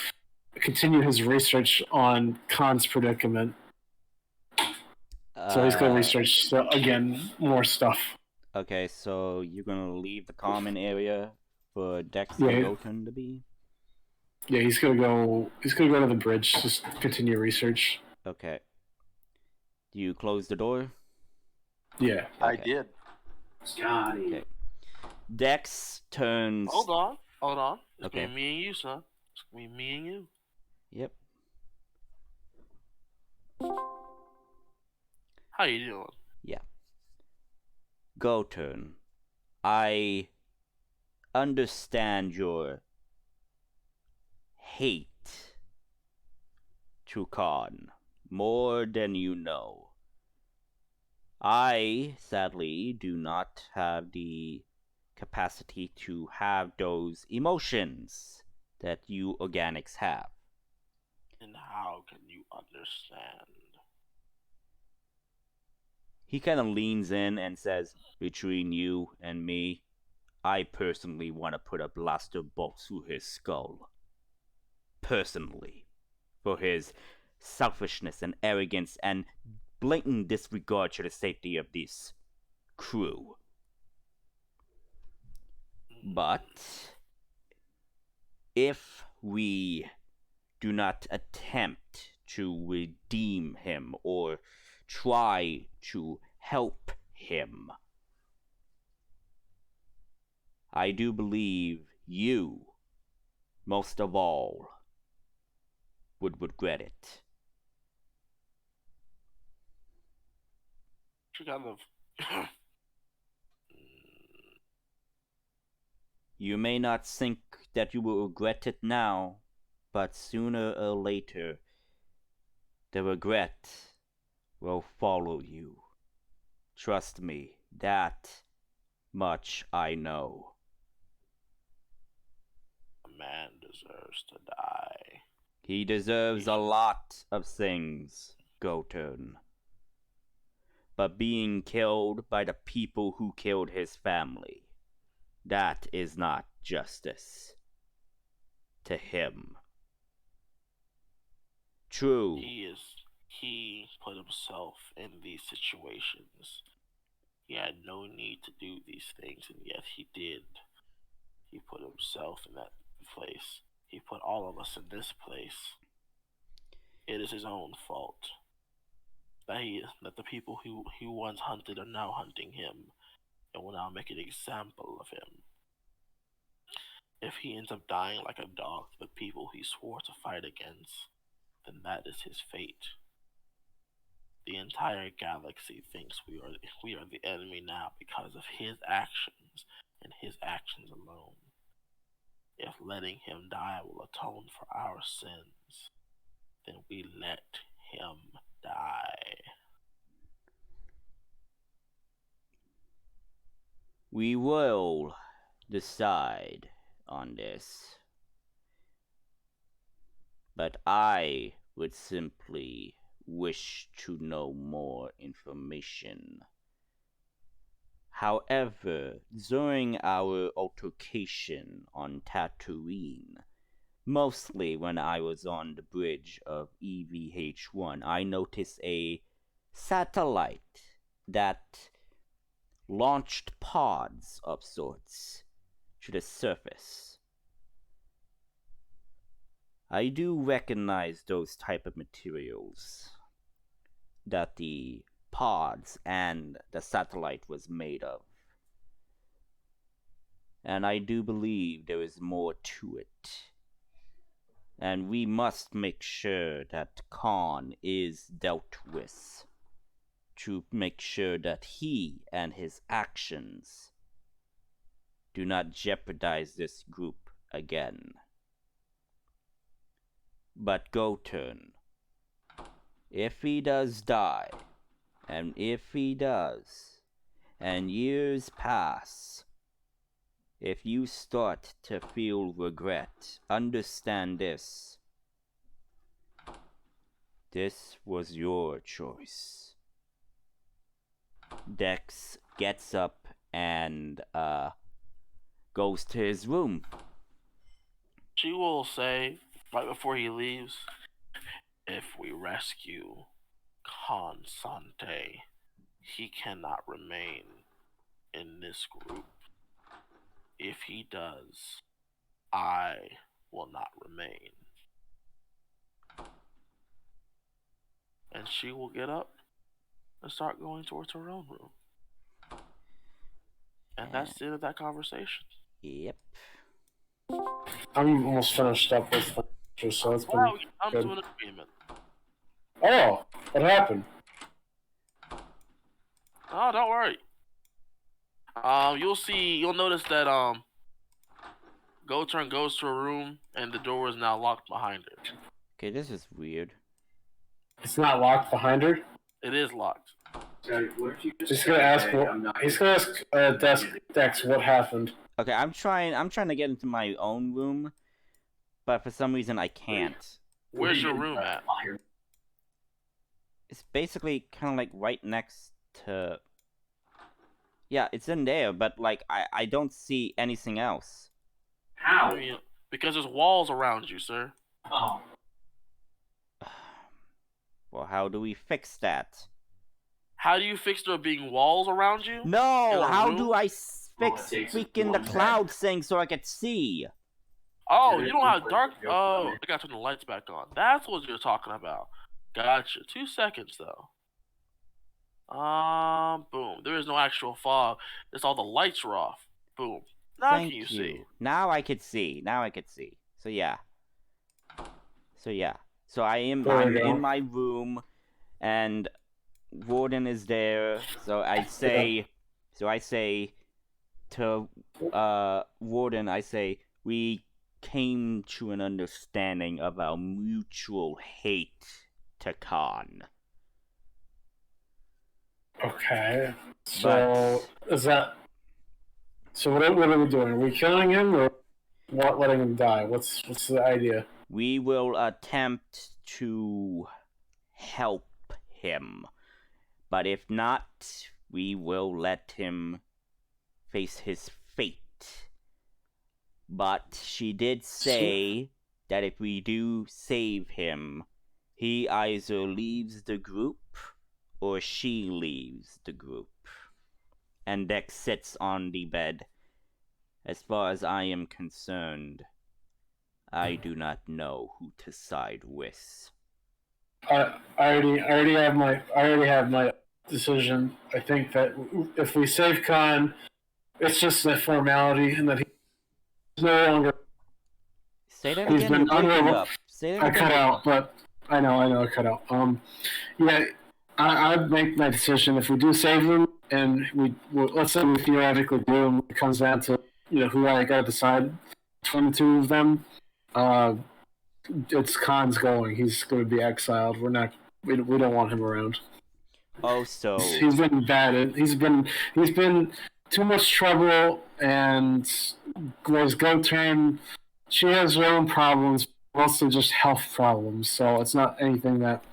continue his research on Khan's predicament. So he's gonna research again more stuff. Okay, so you're gonna leave the common area for Dex Yeah. and Goturn to be? Yeah, he's gonna go to the bridge, just continue research. Okay. Do you close the door? Yeah. Okay. I did. Scotty. Okay. Dex turns. Hold on. It's Okay. me and you, son. It's me and you. Yep. How you doing? Yeah. Goturn, I understand your hate to Khan more than you know. I, sadly, do not have the capacity to have those emotions that you organics have. And how can you understand? He kind of leans in and says, between you and me, I personally want to put a blaster bolt through his skull. Personally. For his selfishness and arrogance and blatant disregard to the safety of this crew. But if we do not attempt to redeem him or try to help him. I do believe you, most of all, would regret it. She kind of. You may not think that you will regret it now, but sooner or later, the regret will follow you. Trust me, that much I know. A man deserves to die. He deserves a lot of things, Goten. But being killed by the people who killed his family, that is not justice to him. True. He put himself in these situations. He had no need to do these things, and yet he did. He put himself in that place. He put all of us in this place. It is his own fault that the people who he once hunted are now hunting him, and will now make an example of him. If he ends up dying like a dog to the people he swore to fight against, then that is his fate. The entire galaxy thinks we are the enemy now because of his actions and his actions alone. If letting him die will atone for our sins, then we let him die. We will decide on this. But I would simply wish to know more information. However, during our altercation on Tatooine, mostly when I was on the bridge of EVH-1, I noticed a satellite that launched pods of sorts to the surface. I do recognize those type of materials that the pods and the satellite was made of. And I do believe there is more to it. And we must make sure that Con is dealt with, to make sure that he and his actions do not jeopardize this group again. But Goten, if he does die, and if he does, and years pass, if you start to feel regret, understand this. This was your choice. Dex gets up and goes to his room. She will say, right before he leaves, if we rescue Con Sante, he cannot remain in this group. If he does, I will not remain. And she will get up and start going towards her own room. And that's the end of that conversation. Yep. I'm almost finished up with so it's been Well, we come good. to an agreement. Oh, what happened? Oh, don't worry. You'll notice that Goten goes to a room and the door is now locked behind her. Okay, this is weird. It's not locked behind her? It is locked. He's gonna ask Dex what happened. Okay, I'm trying to get into my own room, but for some reason I can't. Where's your room at? It's basically kind of like right next to... Yeah, it's in there, but like I don't see anything else. How? I mean, because there's walls around you, sir. Oh. Well, how do we fix that? How do you fix there being walls around you? No, In a how room? do I fix it takes freaking the one cloud thing so I can see? Oh, you don't have dark. Oh, I gotta turn the lights back on. That's what you're talking about. Gotcha. 2 seconds though. Boom. There is no actual fog. It's all the lights are off. Boom. Now Thank can you see? Now I could see. So yeah. So I'm in my room, and Warden is there. So I say to Warden, I say, we came to an understanding of our mutual hate to Con. Okay. So is that? So what are we doing? Are we killing him or what? Letting him die? What's the idea? We will attempt to help him, but if not, we will let him face his fate. But she did say that if we do save him, he either leaves the group or she leaves the group. And Dex sits on the bed. As far as I am concerned, I do not know who to side with. I already have my decision. I think that if we save Khan, it's just a formality, and that he's no longer. Say that He's again. been You're breaking unable. up. Say that I again. cut out, but I know I cut out. Yeah, I'd make my decision if we do save him, and let's say we theoretically do, and it comes down to who I got to decide between the two of them. It's Khan's going. He's going to be exiled. We don't want him around. Oh, so He's been bad. He's been too much trouble, and was go turn. She has her own problems, mostly just health problems. So it's not anything that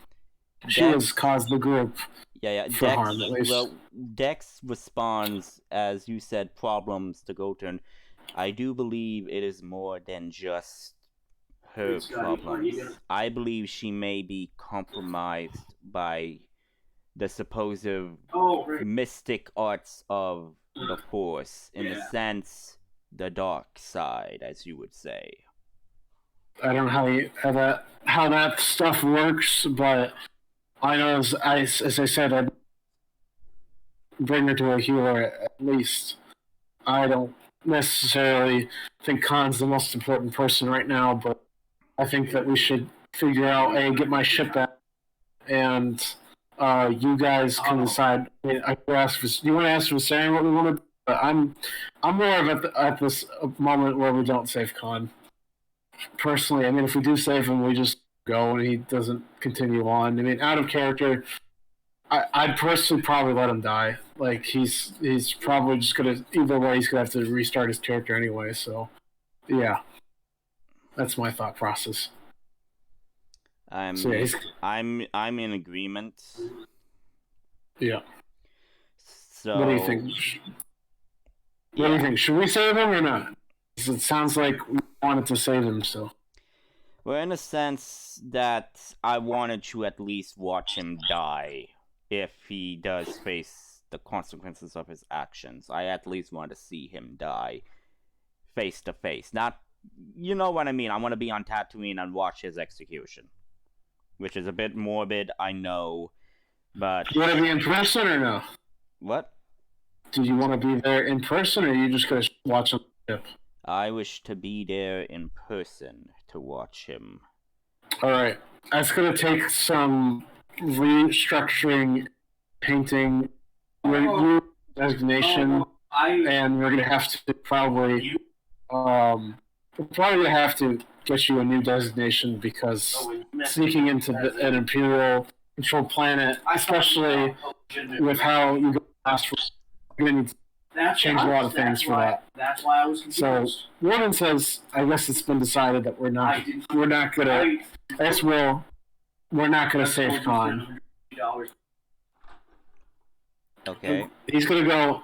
she has caused the group. Yeah. For Dex, harm, at least. well, Dex responds, as you said, problems to Goten. I do believe it is more than just her problems. I believe she may be compromised by the supposed mystic arts of the Force, in a sense, the dark side, as you would say. I don't know how that stuff works, but I know as I said, I'd bring her to a healer at least. I don't necessarily think Khan's the most important person right now, but I think that we should figure out get my ship back, and you guys can decide. I mean, I could ask. Do you want to ask Viserion what we want to do? But I'm more of at this moment where we don't save Khan. Personally, I mean, if we do save him, we just go and he doesn't continue on. I mean, out of character, I'd personally probably let him die. Like he's probably just gonna either way he's gonna have to restart his character anyway. So yeah, that's my thought process. I'm in agreement. Yeah. So What do you think? What do you think? Should we save him or not? It sounds like we wanted to save him, so. Well, in a sense that I wanted to at least watch him die if he does face the consequences of his actions. I at least want to see him die face to face. Not, you know what I mean. I want to be on Tatooine and watch his execution, which is a bit morbid, I know, but... You want to be in person or no? What? Do you want to be there in person, or are you just going to watch him? I wish to be there in person to watch him. Alright. That's going to take some restructuring, painting, designation, and we're going to have to probably... we're probably going to have to get you a new designation, because sneaking into an Imperial controlled planet, especially with how you go last, we're going to need to change a lot of things for that. That's why I was confused. So Warden says, I guess it's been decided that we're not gonna. I guess we're not gonna save Khan. Okay. He's gonna go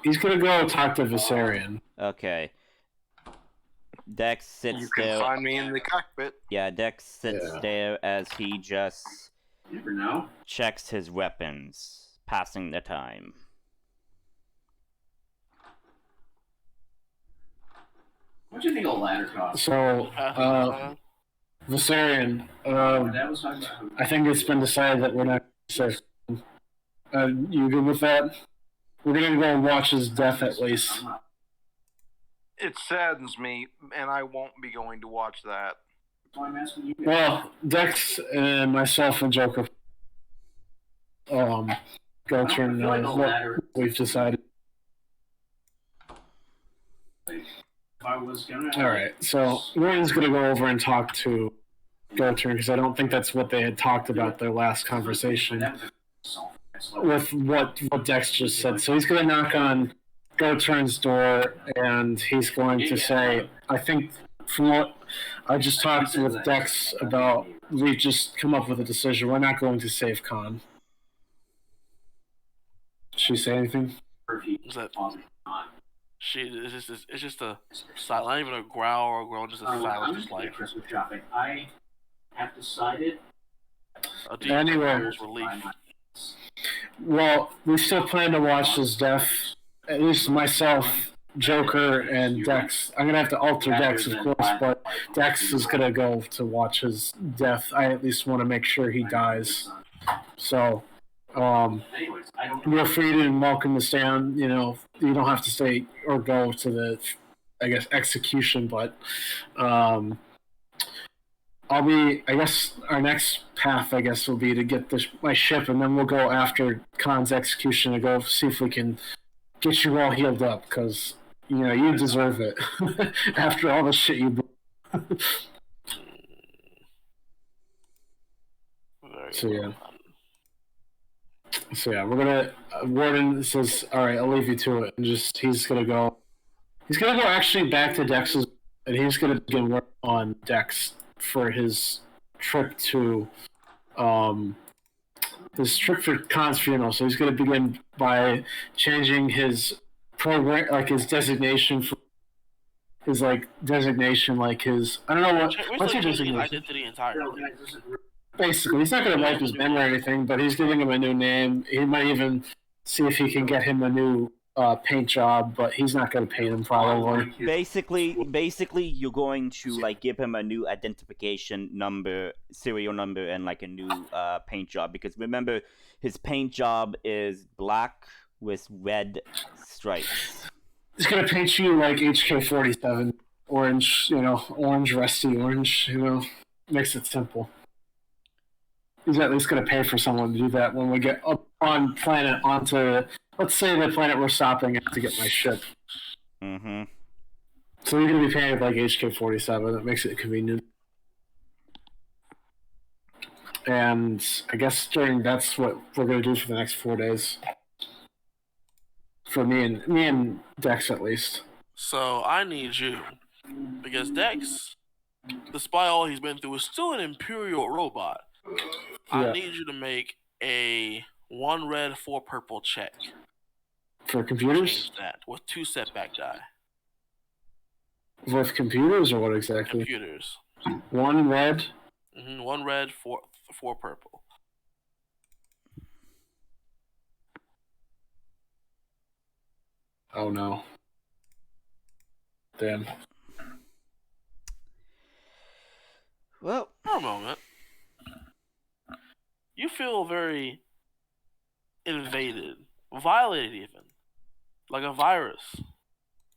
talk to Viserion. Okay. Dex sits You can there. find me in the cockpit. Yeah, Dex sits there as he just You never know. checks his weapons, passing the time. What do you think a ladder costs? So, Viserion, My dad was talking about. I think it's been decided that we're not safe. You good with that? We're gonna go and watch his death at least. It saddens me, and I won't be going to watch that. That's why I'm asking you guys. Well, Dex and myself and Joker, go turn what we've decided. If I was gonna. All right, so Warren's gonna go over and talk to Go-Turn because I don't think that's what they had talked about their last conversation with what Dex just said. So he's gonna knock on Go-Turn's door and he's going to say, I think from what I just talked with Dex about, we just come up with a decision. We're not going to save Con. Did she say anything? Is that it's just a silent, not even a growl or a groan, just a I'm silent, just just like Christmas shopping. I have decided. a deep Anyway. relief. Well, we still plan to watch his death. At least myself, Joker, and Dex. I'm gonna have to alter Dex, of course, but Dex is gonna go to watch his death. I at least want to make sure he dies. So, Anyways, I don't. you're free to and welcome to stay on. You know, you don't have to stay or go to the, I guess, execution. But, I'll be. I guess our next path, I guess, will be to get my ship, and then we'll go after Khan's execution to go see if we can get you all healed up, because you deserve it after all the shit you do. So yeah, we're gonna. Warden says, "All right, I'll leave you to it," and he's gonna go. He's gonna go actually back to Dex's, and he's gonna begin work on Dex for his trip to, for Khan's funeral. So he's gonna begin by changing his program, like his designation for his designation, like his I don't know what's your designation. Identity entirely. Basically, he's not going to wipe his name or anything, but he's giving him a new name. He might even see if he can get him a new paint job, but he's not going to pay him probably. Basically, you're going to give him a new identification number, serial number, and a new paint job. Because remember, his paint job is black with red stripes. He's going to paint you like HK-47, orange, orange, rusty orange. Makes it simple. He's at least going to pay for someone to do that when we get up on planet onto, let's say, the planet we're stopping at to get my ship. Mm-hmm. So you're going to be paying like HK-47. That makes it convenient. And I guess that's what we're going to do for the next 4 days. For me and Dex at least. So I need you, because Dex, despite all he's been through, is still an Imperial robot. I need you to make a 1 red, 4 purple check. For computers? Change that with 2 setback die. With computers or what exactly? Computers. 1 red? 1 red, 4 purple. Oh no. Damn. Well, for a moment, you feel very invaded, violated even, like a virus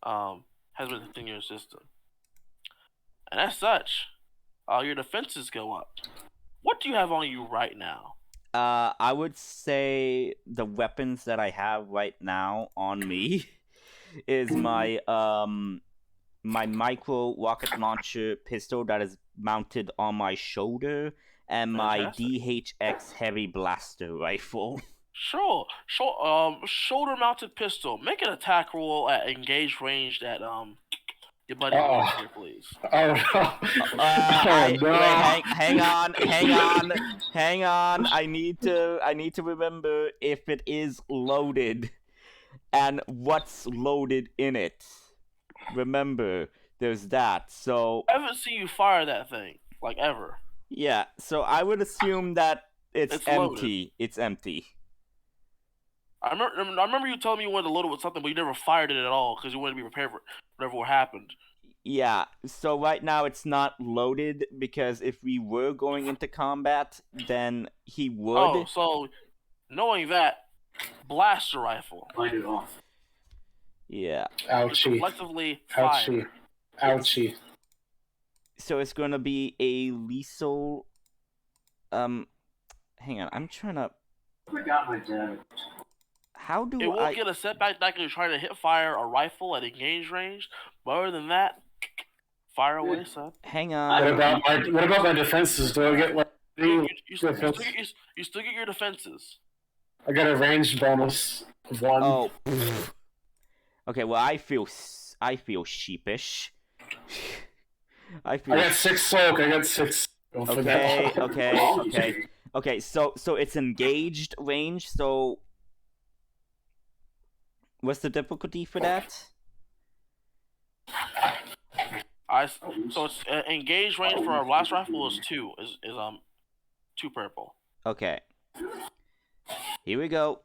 has been in your system. And as such, your defenses go up. What do you have on you right now? I would say the weapons that I have right now on me is my my micro rocket launcher pistol that is mounted on my shoulder, and my DHX heavy blaster rifle. Sure. Shoulder mounted pistol. Make an attack roll at engaged range that your buddy here, please. Oh no. Wait, hang on. I need to remember if it is loaded and what's loaded in it. Remember, there's that. So I haven't seen you fire that thing, ever. Yeah, so I would assume that it's empty. Loaded. It's empty. I remember you telling me you wanted to load it with something, but you never fired it at all because you wanted to be prepared for whatever happened. Yeah, so right now it's not loaded because if we were going into combat, then he would. Oh, so knowing that, blaster rifle. Light it off. Yeah. Just Ouchie. reflectively fire. Ouchie. So it's gonna be a lethal. Hang on, I'm trying to. I forgot my dad. How do It will I? get a setback that you're trying to hit fire a rifle at engaged range, but other than that, fire away, son. Hang What on. about my defenses? Do I get like You still defense? get your defenses. I got a ranged bonus of 1. Oh. Okay. Well, I feel sheepish. I feel. I got 6 soak. I got 6. Go for that. Okay. So it's engaged range. So what's the difficulty for that? So it's engaged range for our blast rifle is 2 is 2 purple. Okay. Here we go.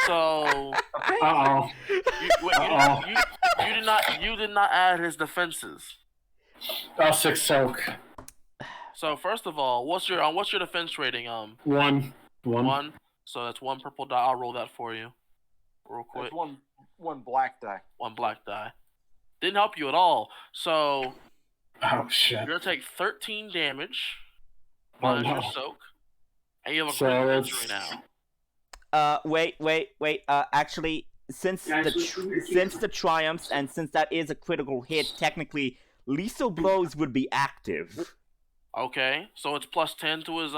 So Uh-oh. you did not add his defenses. Oh, 6 soak. So first of all, what's your defense rating? 1. 1. So that's 1 purple die. I'll roll that for you, real quick. That's one black die. 1 black die. Didn't help you at all. So Oh shit. you're gonna take 13 damage Oh, minus no. your soak, and you have a So critical it's- injury now. Wait. Actually, since the triumphs and since that is a critical hit, technically lethal blows would be active. Okay, so it's plus 10 to his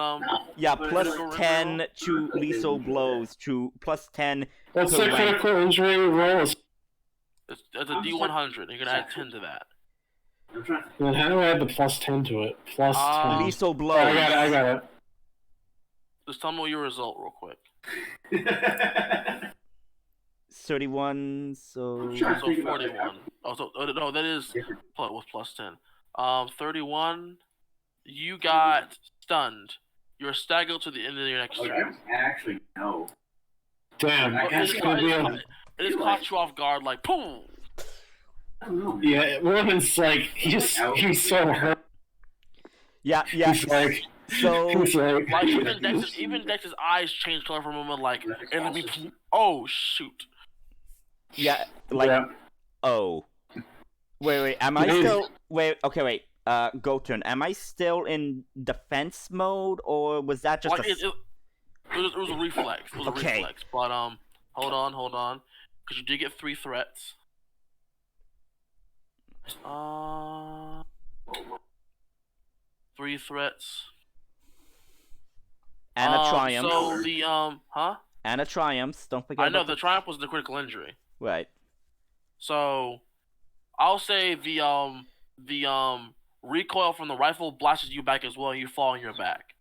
Yeah, But plus critical 10 roll? to lethal blows to plus 10. What's per the rank. critical injury roll? It's a D100. You're gonna add 10 to that. I'm trying Then how do I add the plus 10 to it? Plus 10. Lethal Oh, blows. I got it. Just tell me your result real quick. to. 31, so... I'm trying to So think about 41. Oh, so no, that is with plus 10. 31. You got stunned. You're staggered to the end of your next Okay, turn. actually, no. Damn. I guess It's gonna be a... It just caught you off guard, like boom. I don't know. Yeah, Roman's like, he's so hurt. Yeah. He's like, So... he's like, Like even Dex's eyes changed color for a moment. Like, and then oh shoot. Yeah, like... yeah. Oh. Wait, am I It is. still... Wait, go turn. Am I still in defense mode, or was that just Like a... it was a reflex. It was a Okay. reflex. But hold on, because you did get 3 threats. 3 threats. And a triumph. So the And a triumph. Don't forget I know about the triumph was the critical injury. Right. So I'll say the recoil from the rifle blasts you back as well, and you fall on your back.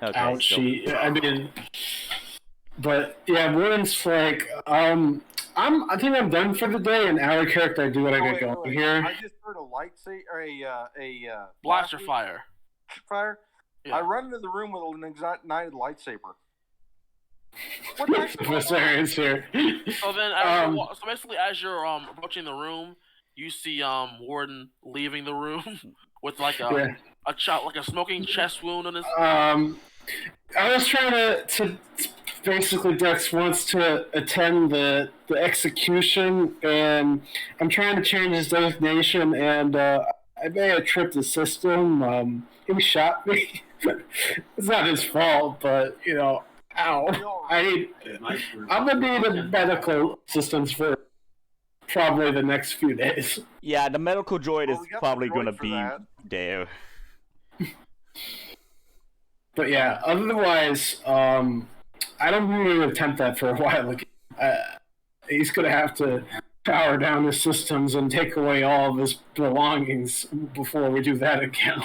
Okay, Ouchie. I mean, but yeah, Roman's like, I think I'm done for the day, and our character, I do what I get going here. I just heard a lightsaber or a Blaster fire. Fire. Yeah. I run into the room with an ignited lightsaber. What the heck? Viserions here. So then, so basically, as you're approaching the room, you see Warden leaving the room with like a smoking chest wound on his. I was trying to basically Dex wants to attend the execution, and I'm trying to change his designation, and I may have tripped the system. He shot me. It's not his fault, but you know, ow. I'm gonna need a medical assistance for probably the next few days. Yeah, the medical droid is we got the probably droid gonna for be that. there. But yeah, otherwise, I don't think we would attempt that for a while. Like, he's gonna have to power down his systems and take away all of his belongings before we do that again.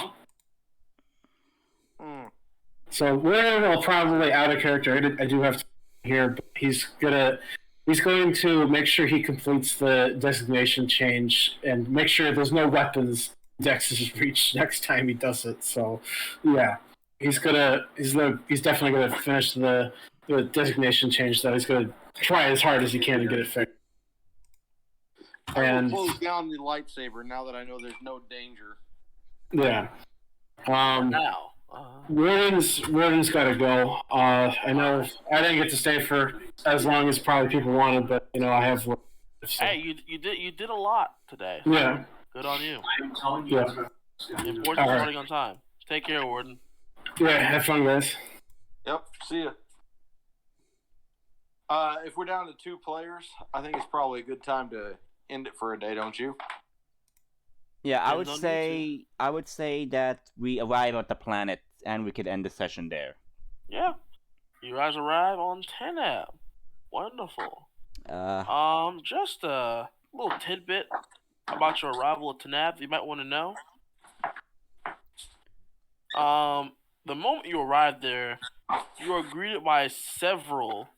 So we're gonna probably out of character. I do have to here, but he's going to make sure he completes the designation change and make sure there's no weapons Dex's reach next time he does it. So yeah, he's definitely gonna finish the the designation change that he's going to try as hard as he can to get it fixed. I And will close down the lightsaber now that I know there's no danger. yeah, Now. Roden's got to go. I know I didn't get to stay for as long as probably people wanted, but I have. So. Hey, you did a lot today. Yeah. Good on you. I'm telling you. Yeah. Important starting on time. Take care, Warden. Yeah. Have fun, guys. Yep. See ya. If we're down to 2 players, I think it's probably a good time to end it for a day, don't you? Yeah, I Depends on would say that we arrive at the planet and we could end the session there. Yeah. You guys arrive on 10 a.m. Wonderful. Just a little tidbit about your arrival at Tanab that you might want to know. The moment you arrive there, you are greeted by several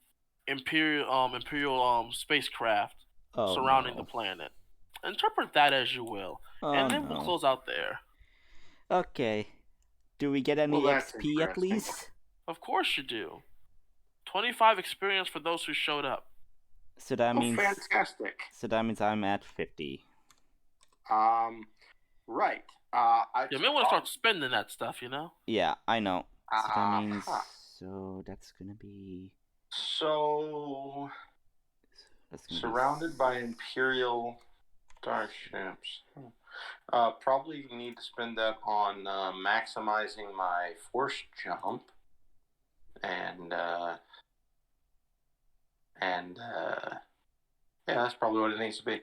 Imperial spacecraft surrounding the planet. Interpret that as you will, and then we'll close out there. Okay. Do we get any Well, that's XP at interesting. least? Of course you do. 25 experience for those who showed up. So that means Fantastic. I'm at 50. Right. You may want to start spending that stuff, you know? Yeah, I know. So that means Uh-huh. so that's gonna be So surrounded by Imperial starships. Probably need to spend that on maximizing my force jump, and yeah, that's probably what it needs to be.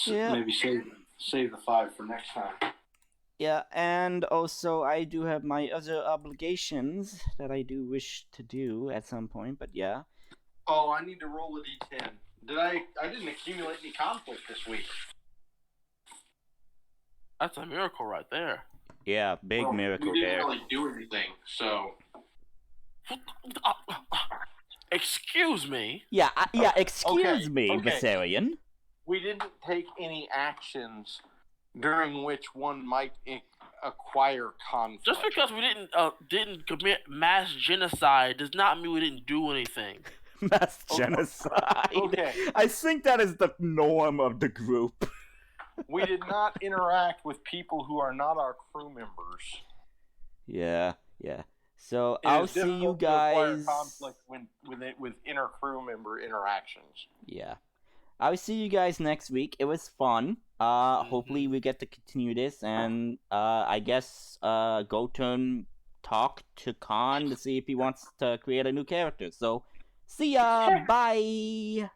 Yeah. Maybe save the 5 for next time. Yeah, and also I do have my other obligations that I do wish to do at some point, but yeah. Oh, I need to roll a d10. I didn't accumulate any conflict this week. That's a miracle right there. Yeah, big Well, miracle we didn't there. really do anything, so Excuse me. Yeah, excuse me, okay. Viserion. we didn't take any actions during which one might acquire conflict. Just because we didn't commit mass genocide does not mean we didn't do anything. Mass genocide. Okay. I think that is the norm of the group. We did not interact with people who are not our crew members. Yeah. So It I'll is see you difficult to acquire guys. conflict with inner crew member interactions. Yeah. I'll see you guys next week. It was fun. Hopefully we get to continue this, and I guess Goten talk to Con to see if he wants to create a new character. So, see ya. Bye.